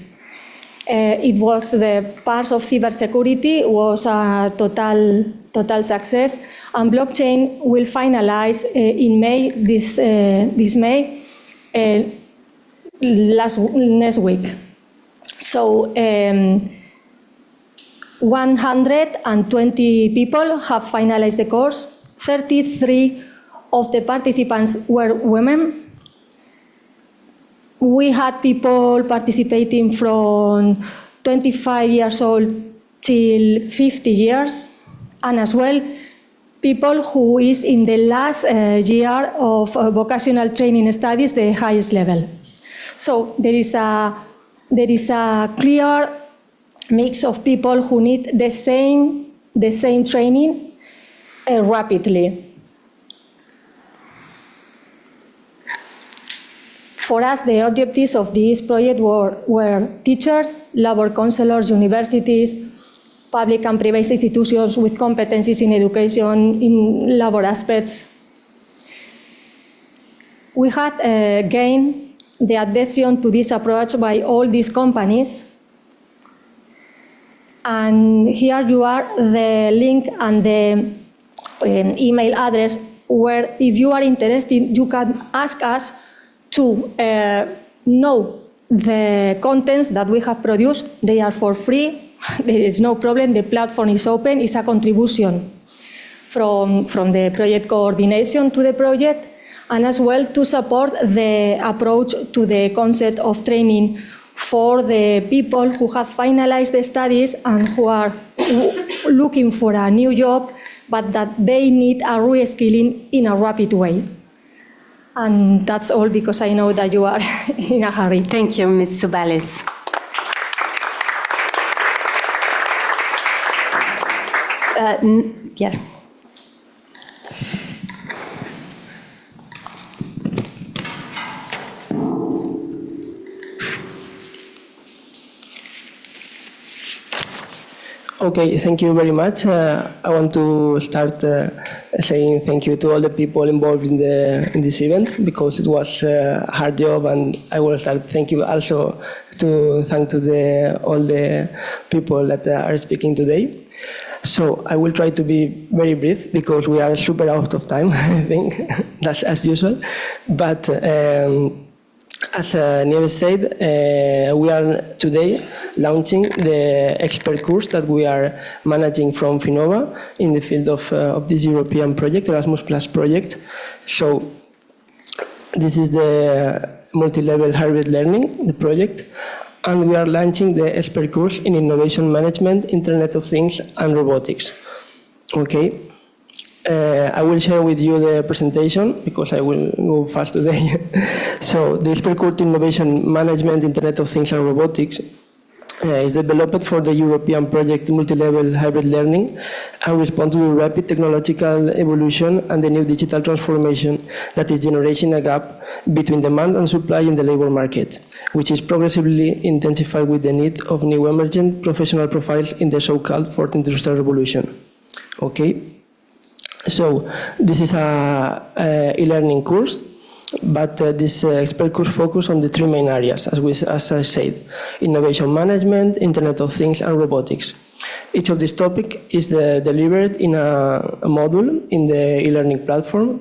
It was the parts of cybersecurity was a total success, and blockchain will finalize in May this May next week. So 120 people have finalized the course. 33 of the participants were women. We had people participating from 25 years old till 50 years, and as well people who is in the last year of vocational training studies, the highest level. So there is a clear mix of people who need the same training rapidly. For us, the objectives of this project were teachers, labor counselors, universities, public and private institutions with competencies in education, in labor aspects. We had gained the adhesion to this approach by all these companies. And here you are, the link and the email address where, if you are interested, you can ask us to know the contents that we have produced. They are for free. There is no problem. The platform is open. It's a contribution from the project coordination to the project, and as well to support the approach to the concept of training for the people who have finalized the studies and who are looking for a new job, but that they need a reskilling in a rapid way. And that's all, because I know that you are in a hurry. Thank you, Ms. Subales. Yeah. Okay, thank you very much. I want to start saying thank you to all the people involved in this event, because it was a hard job, and I will start thank you also to all the people that are speaking today. So I will try to be very brief, because we are super out of time, I think, that's as usual. But as Nieves said, we are today launching the expert course that we are managing from Finova in the field of this European project, Erasmus Plus project. So this is the multi-level hybrid learning, the project, and we are launching the expert course in innovation management, Internet of Things, and robotics. Okay. I will share with you the presentation, because I will go fast today. So the expert course in innovation management, Internet of Things, and robotics is developed for the European project multi-level hybrid learning, and respond to the rapid technological evolution and the new digital transformation that is generating a gap between demand and supply in the labor market, which is progressively intensified with the need of new emergent professional profiles in the so-called Fourth Industrial Revolution. Okay. So this is a e-learning course, but this expert course focuses on the three main areas, as I said: innovation management, Internet of Things, and robotics. Each of these topics is delivered in a module in the e-learning platform,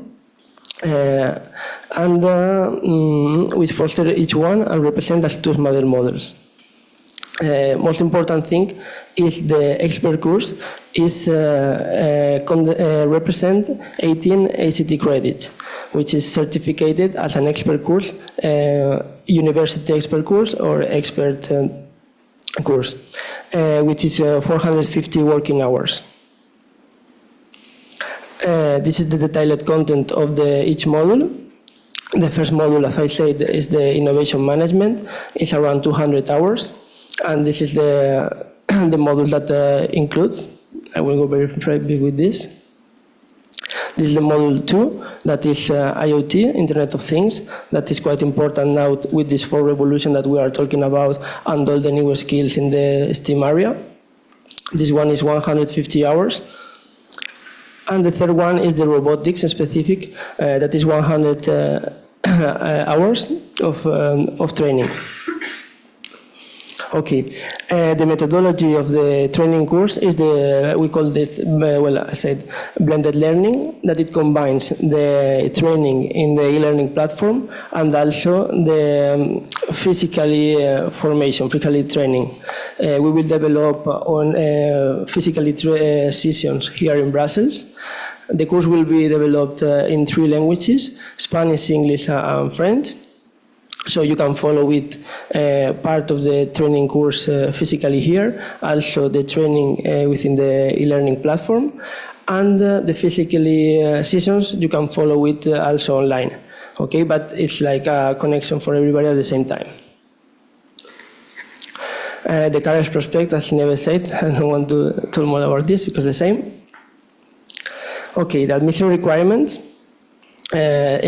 and which foster each one and represent as two model models. Most important thing is the expert course is represent 18 ACT credits, which is certificated as an expert course, university expert course, or expert course, which is 450 working hours. This is the detailed content of each module. The first module, as I said, is the innovation management. It's around 200 hours. And this is the module that includes. I will go very briefly with this. This is the module 2, that is IoT, Internet of Things. That is quite important now with this fourth revolution that we are talking about, and all the new skills in the STEAM area. This one is 150 hours. And the third one is the robotics specific, that is 100 hours of training. Okay, the methodology of the training course is we call this, well, I said, blended learning, that it combines the training in the e-learning platform and also the physically training. We will develop on physically sessions here in Brussels. The course will be developed in 3 languages: Spanish, English, and French. So you can follow it, part of the training course physically here, also the training within the e-learning platform, and the physically sessions you can follow it also online. Okay, but it's like a connection for everybody at the same time. The career prospect, as Nieves said, I don't want to talk more about this because the same. Okay, the admission requirements.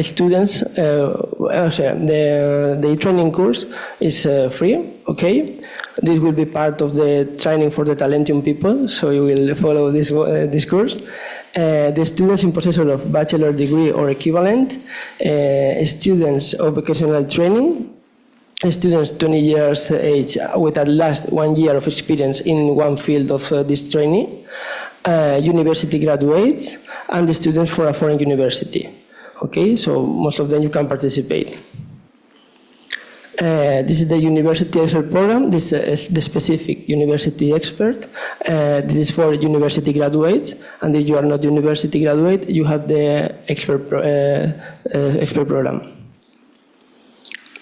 Students, the training course is free, okay? This will be part of the training for the Talentium people, so you will follow this course. The students in possession of bachelor degree or equivalent, students of vocational training, students 20 years age with at least 1 year of experience in one field of this training, university graduates, and the students for a foreign university. Okay, so most of them you can participate. This is the University Expert Program. This is the specific University Expert. This is for university graduates, and if you are not university graduate, you have the Expert Program.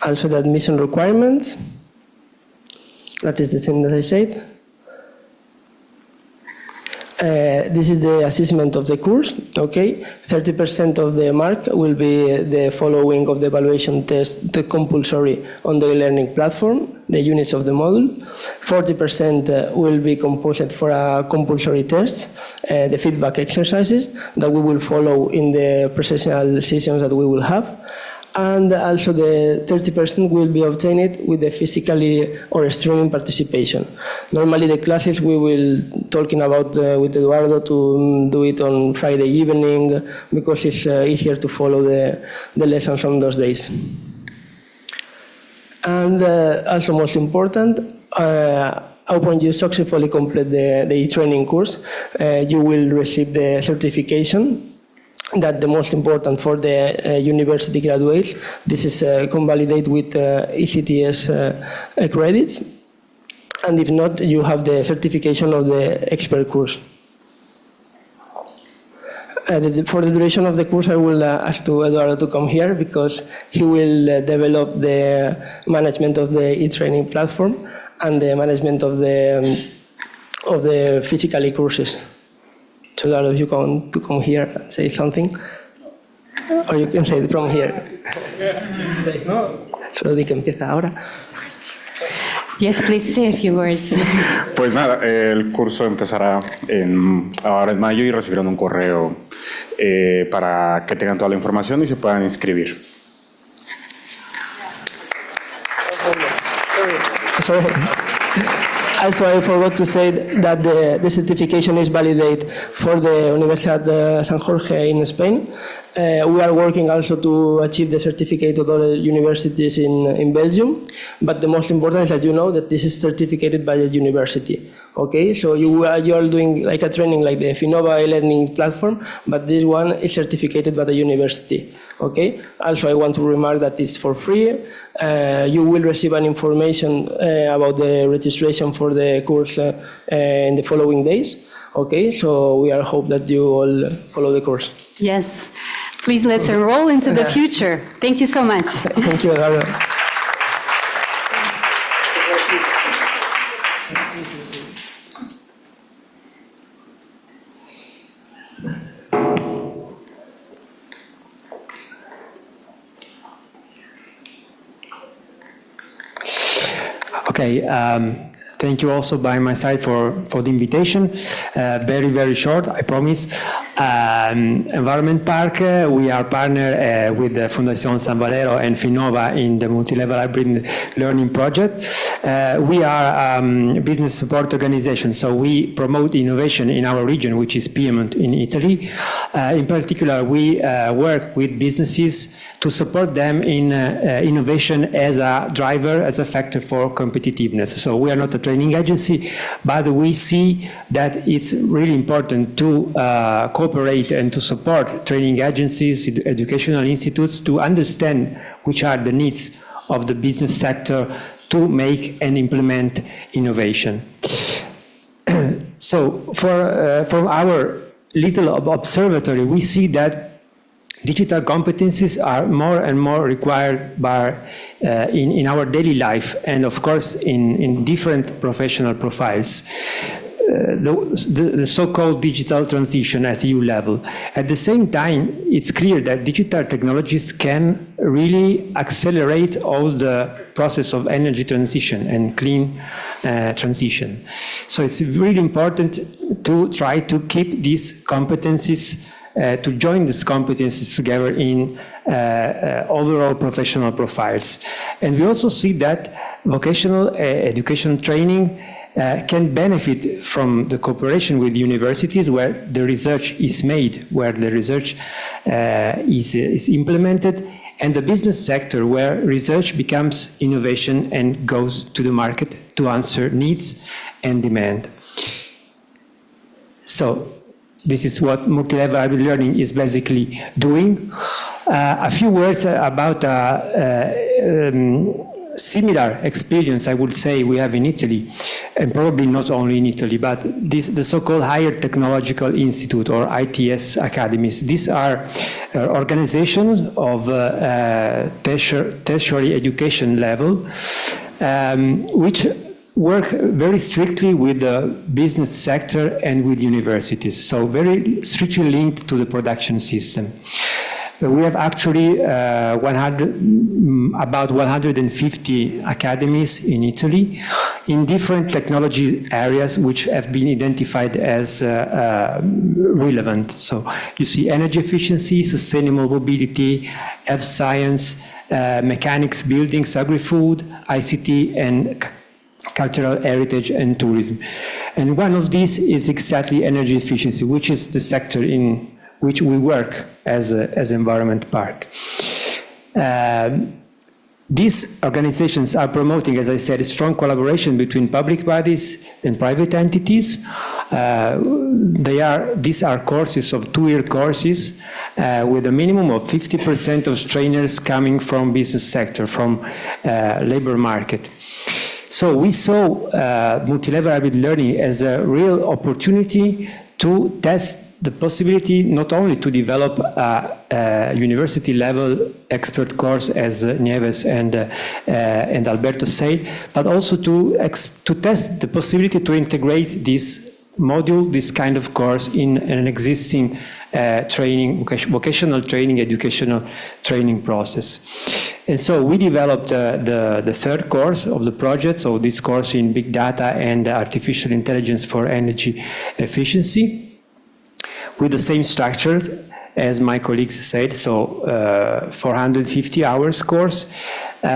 Also the admission requirements. That is the same that I said. This is the assessment of the course, okay? 30% of the mark will be the following of the evaluation test, the compulsory on the learning platform, the units of the module. 40% will be composed for a compulsory test, the feedback exercises that we will follow in the presentational sessions that we will have. And also the 30% will be obtained with the physically or streaming participation. Normally the classes we will talking about with Eduardo to do it on Friday evening because it's easier to follow the lessons on those days. And also most important, when you successfully complete the e-training course, you will receive the certification. That the most important for the university graduates. This is convalidated with ECTS credits, and if not, you have the certification of the expert course. For the duration of the course, I will ask to Eduardo to come here because he will develop the management of the e-training platform and the management of the physical courses. So Eduardo, if you want to come here and say something, or you can say it from here. Solo di que empieza ahora. Yes, please say a few words. Pues nada, el curso empezará ahora en mayo y recibirán un correo para que tengan toda la información y se puedan inscribir. Sorry. Also, I forgot to say that the certification is validated for the Universidad San Jorge in Spain. We are working also to achieve the certificate of other universities in Belgium, but the most important is that you know that this is certificated by the university. Okay, so you are doing like a training like the Finova e-learning platform, but this one is certificated by the university. Okay, also I want to remark that it's for free. You will receive an information about the registration for the course in the following days. Okay, so we are hope that you all follow the course. Yes, please let's enroll into the future. Thank you so much. Thank you, Eduardo. Okay, thank you also by my side for the invitation. Very, very short, I promise. Environment Park, we are partner with the Fundación San Valero and Finova in the multi-level hybrid learning project. We are a business support organization, so we promote innovation in our region, which is Piedmont in Italy. In particular, we work with businesses to support them in innovation as a driver, as a factor for competitiveness. So we are not a training agency, but we see that it's really important to cooperate and to support training agencies, educational institutes to understand which are the needs of the business sector to make and implement innovation. So from our little observatory, we see that digital competencies are more and more required in our daily life and, of course, in different professional profiles. The so-called digital transition at EU level. At the same time, it's clear that digital technologies can really accelerate all the process of energy transition and clean transition. So it's really important to try to keep these competencies, to join these competencies together in overall professional profiles. And we also see that vocational education training can benefit from the cooperation with universities where the research is made, where the research is implemented, and the business sector where research becomes innovation and goes to the market to answer needs and demand. So this is what multi-level hybrid learning is basically doing. A few words about similar experience, I would say, we have in Italy, and probably not only in Italy, but the so-called Higher Technological Institute or ITS academies. These are organizations of tertiary education level, which work very strictly with the business sector and with universities, so very strictly linked to the production system. We have actually about 150 academies in Italy in different technology areas which have been identified as relevant. So you see energy efficiency, sustainable mobility, health science, mechanics, buildings, agri-food, ICT, and cultural heritage and tourism. And one of these is exactly energy efficiency, which is the sector in which we work as Environment Park. These organizations are promoting, as I said, a strong collaboration between public bodies and private entities. These are courses of 2-year courses with a minimum of 50% of trainers coming from business sector, from labor market. So we saw multi-level hybrid learning as a real opportunity to test the possibility not only to develop a university-level expert course, as Nieves and Alberto said, but also to test the possibility to integrate this module, this kind of course, in an existing training, vocational training, educational training process. And so we developed the third course of the project, so this course in Big Data and Artificial Intelligence for Energy Efficiency, with the same structure as my colleagues said, so 450 hours course, 3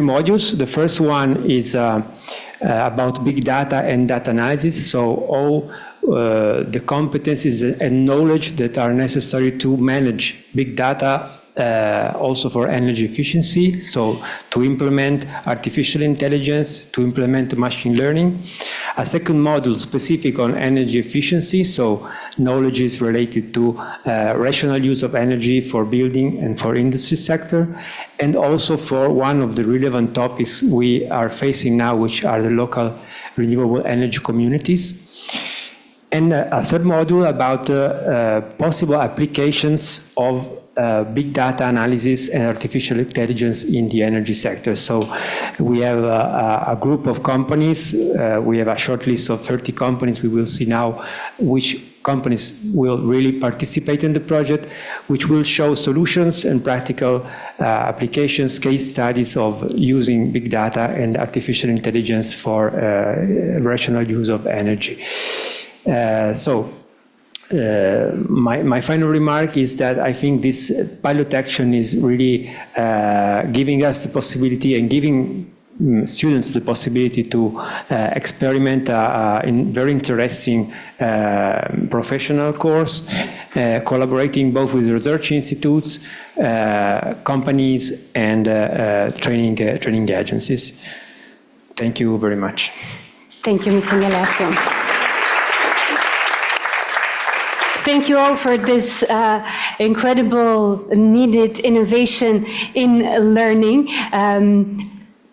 modules. The first one is about big data and data analysis, so all the competencies and knowledge that are necessary to manage big data, also for energy efficiency, so to implement artificial intelligence, to implement machine learning. A second module specific on energy efficiency, so knowledge is related to rational use of energy for building and for industry sector, and also for one of the relevant topics we are facing now, which are the local renewable energy communities. And a third module about possible applications of big data analysis and artificial intelligence in the energy sector. So we have a group of companies, we have a short list of 30 companies. We will see now which companies will really participate in the project, which will show solutions and practical applications, case studies of using big data and artificial intelligence for rational use of energy. My final remark is that I think this pilot action is really giving us the possibility and giving students the possibility to experiment in very interesting professional course, collaborating both with research institutes, companies, and training agencies. Thank you very much. Thank you, Mr. Galasio. Thank you all for this incredible, needed innovation in learning.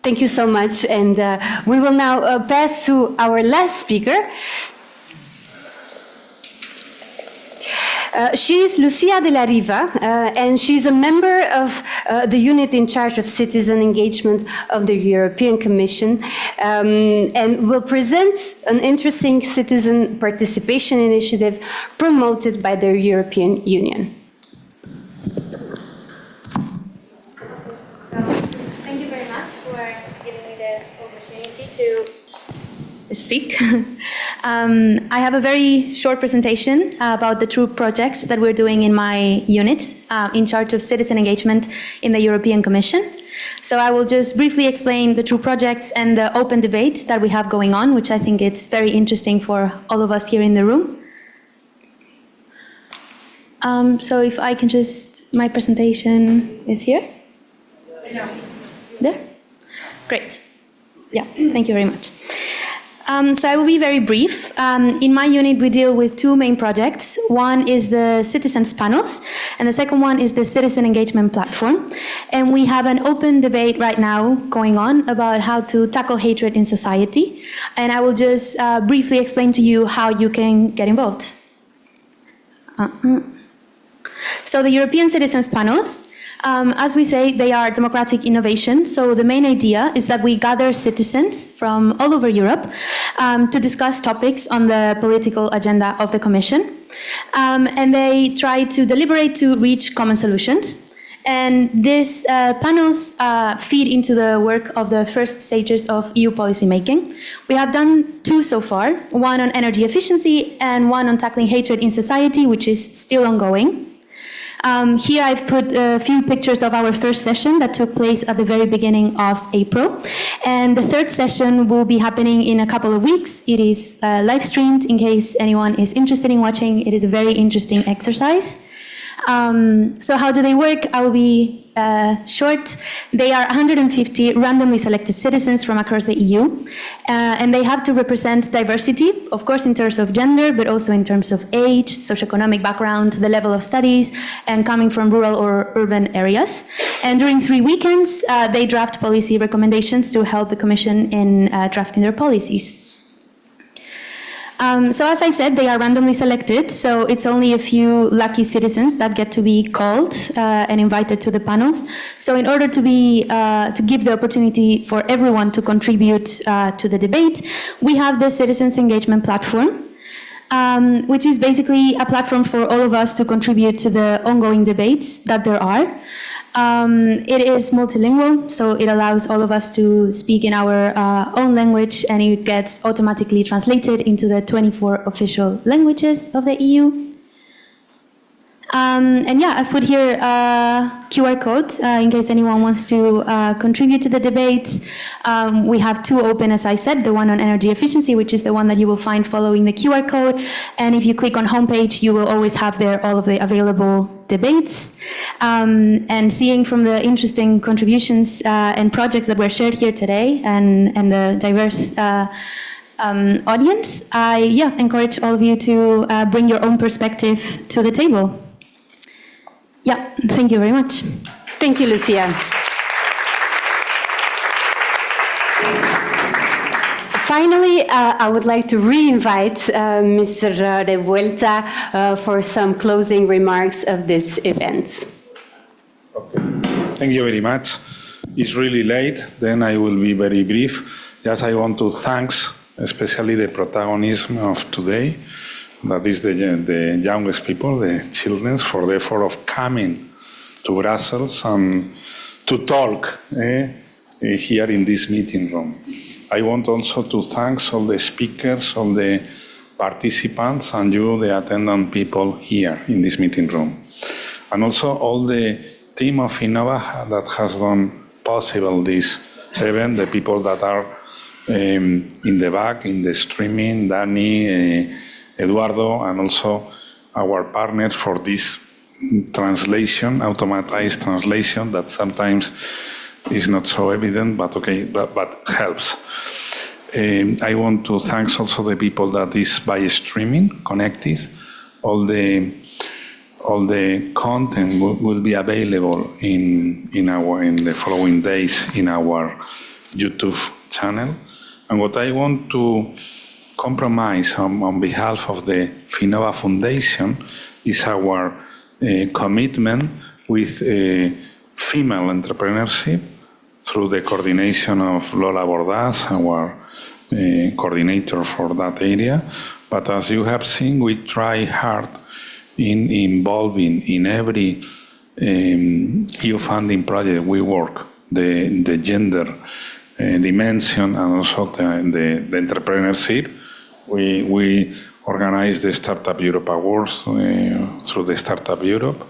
Thank you so much. And we will now pass to our last speaker. She's Lucia de la Riva, and she's a member of the unit in charge of citizen engagement of the European Commission, and will present an interesting citizen participation initiative promoted by the European Union. Thank you very much for giving me the opportunity to speak. I have a very short presentation about the two projects that we're doing in my unit in charge of citizen engagement in the European Commission. So I will just briefly explain the two projects and the open debate that we have going on, which I think it's very interesting for all of us here in the room. So if I can just, my presentation is here? There? Great. Yeah, thank you very much. So I will be very brief. In my unit, we deal with two main projects. One is the Citizens Panels, and the second one is the Citizen Engagement Platform. And we have an open debate right now going on about how to tackle hatred in society. And I will just briefly explain to you how you can get involved. So the European Citizens Panels, as we say, they are democratic innovation. So the main idea is that we gather citizens from all over Europe to discuss topics on the political agenda of the Commission. and they try to deliberate to reach common solutions. And these panels feed into the work of the first stages of EU policymaking. We have done 2 so far, one on energy efficiency and one on tackling hatred in society, which is still ongoing. Here I've put a few pictures of our first session that took place at the very beginning of April. And the third session will be happening in a couple of weeks. It is live streamed in case anyone is interested in watching. It is a very interesting exercise. So how do they work? I will be short. They are 150 randomly selected citizens from across the EU, and they have to represent diversity, of course in terms of gender, but also in terms of age, socioeconomic background, the level of studies, and coming from rural or urban areas. And during 3 weekends, they draft policy recommendations to help the Commission in drafting their policies. So as I said, they are randomly selected, so it's only a few lucky citizens that get to be called and invited to the panels. So in order to give the opportunity for everyone to contribute to the debate, we have the Citizens Engagement Platform, which is basically a platform for all of us to contribute to the ongoing debates that there are. It is multilingual, so it allows all of us to speak in our own language, and it gets automatically translated into the 24 official languages of the EU. And yeah, I've put here a QR code in case anyone wants to contribute to the debates. We have 2 open, as I said, the one on energy efficiency, which is the one that you will find following the QR code. And if you click on homepage, you will always have there all of the available debates. And seeing from the interesting contributions and projects that were shared here today and the diverse audience, I encourage all of you to bring your own perspective to the table. Yeah, thank you very much. Thank you, Lucia. Finally, I would like to re-invite Mr. Revuelta for some closing remarks of this event. Okay. Thank you very much. It's really late, then I will be very brief. Just I want to thank especially the protagonism of today, that is the youngest people, the children, for the effort of coming to Brussels and to talk here in this meeting room. I want also to thank all the speakers, all the participants, and you, the attendant people here in this meeting room. And also all the team of Innova that has done possible this event, the people that are in the back, in the streaming, Danny, Eduardo, and also our partners for this translation, automatized translation that sometimes is not so evident, but okay, but helps. I want to thank also the people that is by streaming connected. All the content will be available in the following days in our YouTube channel. And what I want to compromise on behalf of the Finnova Foundation is our commitment with female entrepreneurship through the coordination of Lola Bordas, our coordinator for that area. But as you have seen, we try hard in involving in every EU funding project we work the gender dimension and also the entrepreneurship. We organize the Startup Europe Awards through the Startup Europe.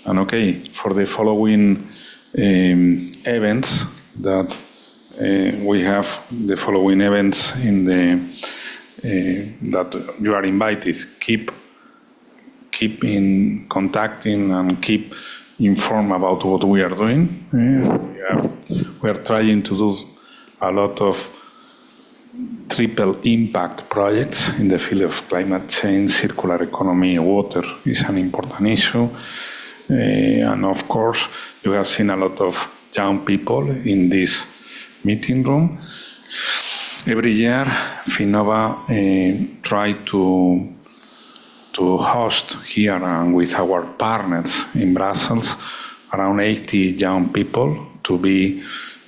And okay, for the following events that we have the following events in the that you are invited. Keep in contacting and keep informed about what we are doing. We are trying to do a lot of triple impact projects in the field of climate change, circular economy, water is an important issue. And of course, you have seen a lot of young people in this meeting room. Every year, Finnova try to host here and with our partners in Brussels around 80 young people to be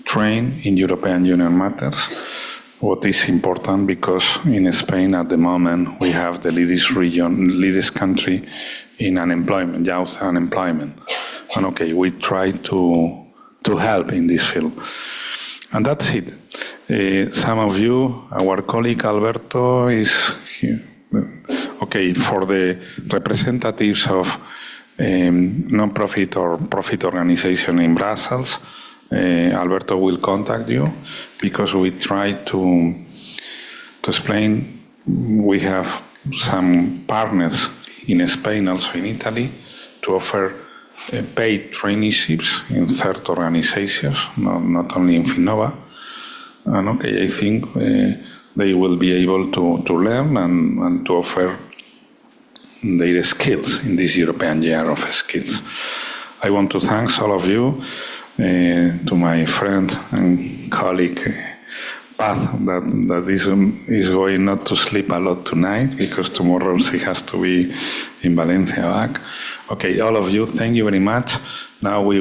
trained in European Union matters. what is important, because in Spain at the moment we have the leadest country in unemployment, youth unemployment. And okay, we try to help in this field. And that's it. Some of you, our colleague Alberto is here. Okay, for the representatives of non-profit or profit organization in Brussels, Alberto will contact you, because we try to explain. We have some partners in Spain, also in Italy, to offer paid traineeships in third organizations, not only in Finnova. And okay, I think they will be able to learn and to offer their skills in this European Year of Skills. I want to thank all of you, to my friend and colleague Paz, that is going not to sleep a lot tonight, because tomorrow she has to be in Valencia back. Okay, all of you, thank you very much. Now we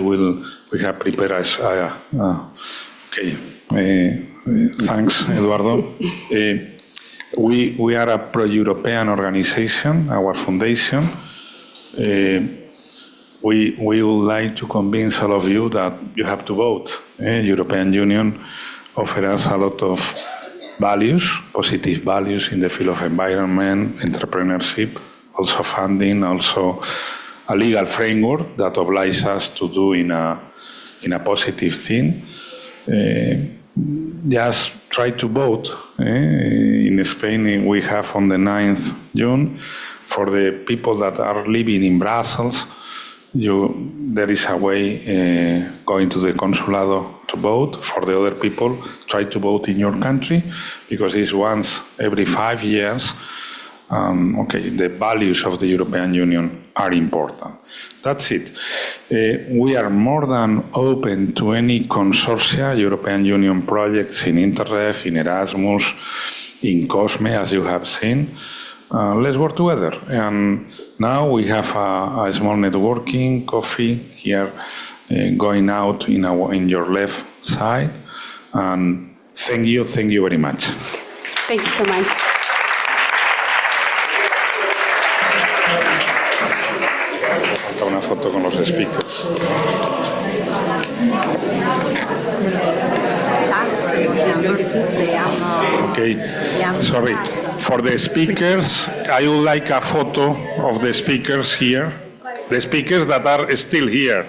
have prepared thanks, Eduardo. We are a pro-European organization, our foundation. We would like to convince all of you that you have to vote. European Union offers us a lot of values, positive values in the field of environment, entrepreneurship, also funding, also a legal framework that obliges us to do in a positive thing. Just try to vote. In Spain, we have on the 9th June, for the people that are living in Brussels, there is a way going to the consulado to vote. For the other people, try to vote in your country, because it's once every 5 years. The values of the European Union are important. That's it. We are more than open to any consortia, European Union projects in Interreg, in Erasmus, in COSME, as you have seen. Let's work together. And now we have a small networking coffee here going out in your left side. And thank you very much. Thank you so much. Falta una foto con los speakers. Okay, sorry. For the speakers, I would like a photo of the speakers here. The speakers that are still here.